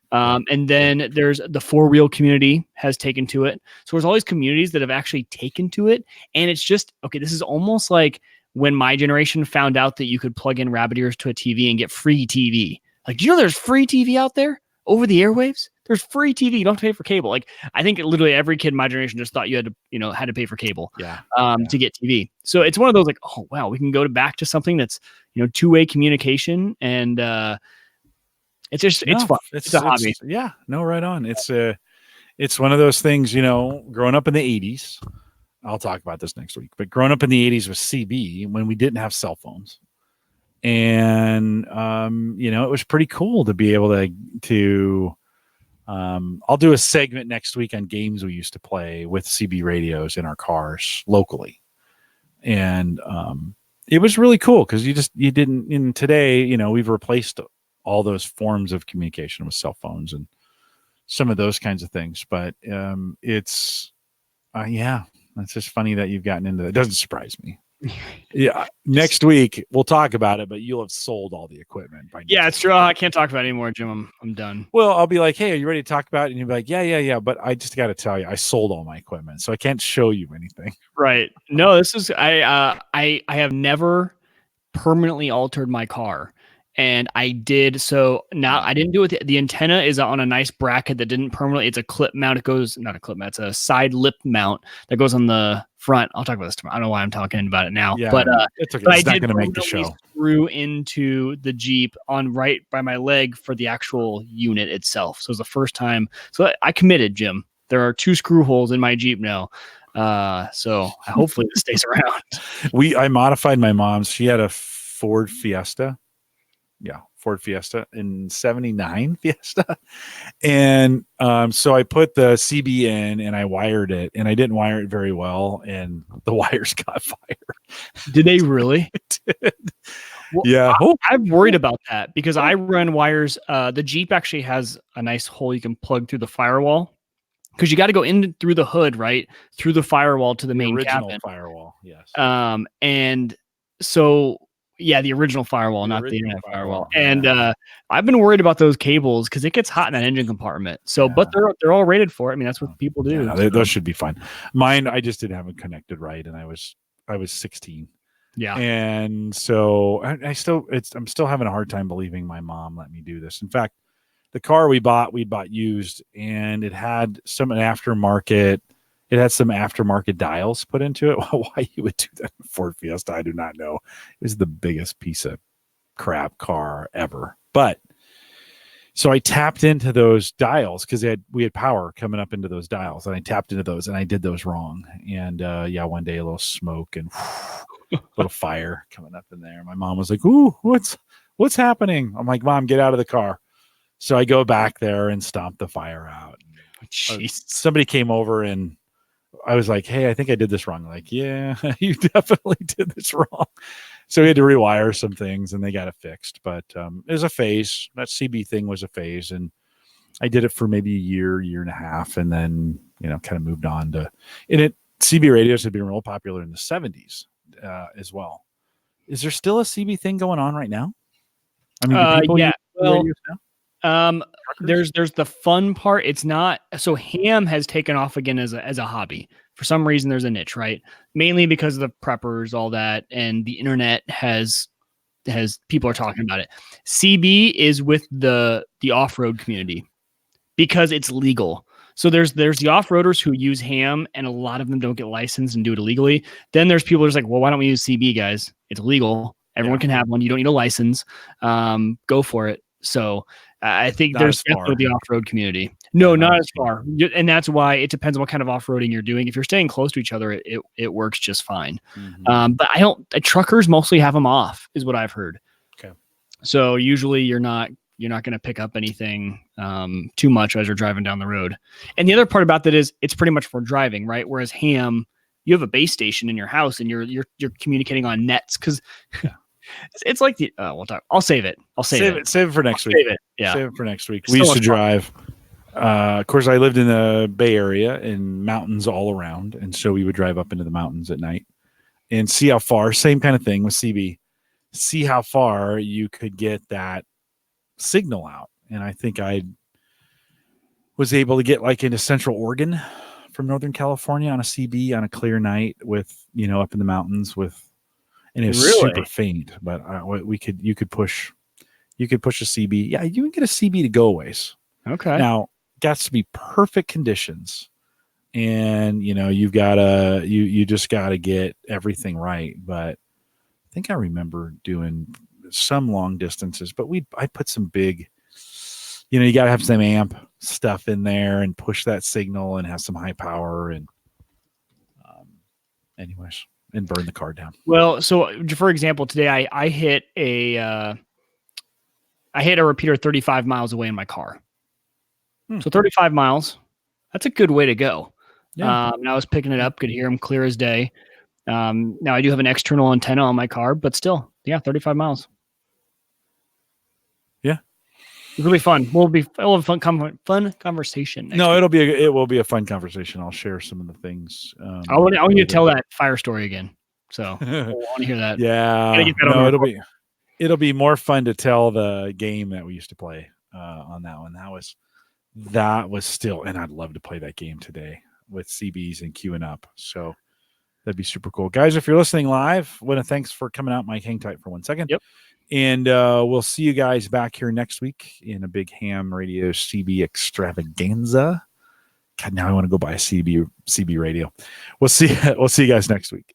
And then there's the 4-wheel community has taken to it. So there's all these communities that have actually taken to it. And it's just, okay, this is almost like when my generation found out that you could plug in rabbit ears to a TV and get free TV, Like, do you know there's free TV out there over the airwaves? There's free TV. You don't have to pay for cable. Like, I think literally every kid in my generation just thought you had to pay for cable to get TV. So it's one of those like, oh, wow, we can go back to something that's, two-way communication. And it's fun. It's a hobby. Yeah, no, right on. It's one of those things, growing up in the 80s, I'll talk about this next week, but growing up in the 80s with CB when we didn't have cell phones. And, it was pretty cool to be able to I'll do a segment next week on games we used to play with CB radios in our cars locally. And it was really cool because you didn't, in today, we've replaced all those forms of communication with cell phones and some of those kinds of things. But it's just funny that you've gotten into that. It doesn't surprise me. Yeah, next week we'll talk about it, but you'll have sold all the equipment by it's true. I can't talk about it anymore, Jim. I'm done. Well, I'll be like, hey, are you ready to talk about it? And you'll be like, yeah, but I just got to tell you, I sold all my equipment, so I can't show you anything. Right. No, this is I have never permanently altered my car. And I did so now. I didn't do it. The antenna is on a nice bracket that didn't permanently. It's a clip mount. It goes not a clip mount. It's a side lip mount that goes on the front. I'll talk about this tomorrow. I don't know why I'm talking about it now. Yeah, but it's okay. But it's not going to make the show. Screw into the Jeep on right by my leg for the actual unit itself. So it was the first time. So I committed, Jim. There are 2 screw holes in my Jeep now. So hopefully it stays around. I modified my mom's. She had a Ford Fiesta. Yeah, Ford Fiesta in 79 Fiesta. And so I put the CB in and I wired it, and I didn't wire it very well, and the wires got fired. Did they really? Did. Well, yeah. I'm worried about that because I run wires. The Jeep actually has a nice hole you can plug through the firewall because you got to go in through the hood, right? Through the firewall to the main original cabin. Firewall, yes. And so... Yeah, the original firewall, not the internet firewall. And I've been worried about those cables because it gets hot in that engine compartment. So, but they're all rated for it. I mean, that's what people do. Yeah, those should be fine. Mine, I just didn't have it connected right, and I was 16. Yeah, and so I'm still having a hard time believing my mom let me do this. In fact, the car we bought used, and it had some aftermarket. It had some aftermarket dials put into it. Why you would do that in Ford Fiesta, I do not know. It was the biggest piece of crap car ever. But so I tapped into those dials because we had power coming up into those dials, and I tapped into those, and I did those wrong. And one day a little smoke and a little fire coming up in there. My mom was like, "Ooh, what's happening?" I'm like, "Mom, get out of the car." So I go back there and stomp the fire out. Somebody came over and I was like, "Hey, I think I did this wrong." Like, "Yeah, you definitely did this wrong." So we had to rewire some things, and they got it fixed. But it was a phase. That CB thing was a phase, and I did it for maybe a year and a half, and then kind of moved on to. CB radios had been real popular in the 70s as well. Is there still a CB thing going on right now? I mean, do people use radios now? There's the fun part. It's not so ham has taken off again as a hobby. For some reason, there's a niche, right? Mainly because of the preppers, all that, and the internet has people are talking about it. CB is with the off-road community because it's legal. So there's the off-roaders who use ham, and a lot of them don't get licensed and do it illegally. Then there's people who's like, well, why don't we use CB, guys? It's legal. Everyone can have one. You don't need a license. Go for it. So I think there's definitely the off-road community. No, not as far. And that's why it depends on what kind of off-roading you're doing. If you're staying close to each other, it works just fine. Mm-hmm. But truckers mostly have them off is what I've heard. Okay. So usually you're not going to pick up anything too much as you're driving down the road. And the other part about that is it's pretty much for driving, right? Whereas ham, you have a base station in your house and you're communicating on nets because it's like we'll talk. I'll save it. Save it for next week. Save it. Yeah. Save it for next week. We used to drive. Of course, I lived in the Bay Area and mountains all around, and so we would drive up into the mountains at night and see how far. Same kind of thing with CB. See how far you could get that signal out, and I think I was able to get like into Central Oregon from Northern California on a CB on a clear night with up in the mountains with. And it was super faint, but you could push you could push a CB. Yeah, you can get a CB to go ways. Okay. Now, got to be perfect conditions. And you've got to you just got to get everything right. But I think I remember doing some long distances, but I put some big, you got to have some amp stuff in there and push that signal and have some high power and anyways, and burn the car down. Well, so for example, today I hit a repeater 35 miles away in my car. So 35 miles, that's a good way to go. Yeah. And I was picking it up, could hear them clear as day. Now I do have an external antenna on my car, but still, 35 miles. Yeah. It'll be fun. We'll have fun conversation. No, it will be a fun conversation. I'll share some of the things. I want you to tell that fire story again. So I want to hear that. Yeah. No, it'll be more fun to tell the game that we used to play on that one. That was still, and I'd love to play that game today with CBs and queuing up. So that'd be super cool. Guys, if you're listening live, thanks for coming out. Mike, hang tight for 1 second. Yep. And we'll see you guys back here next week in a big ham radio CB extravaganza. God, now I want to go buy a CB radio. We'll see you guys next week.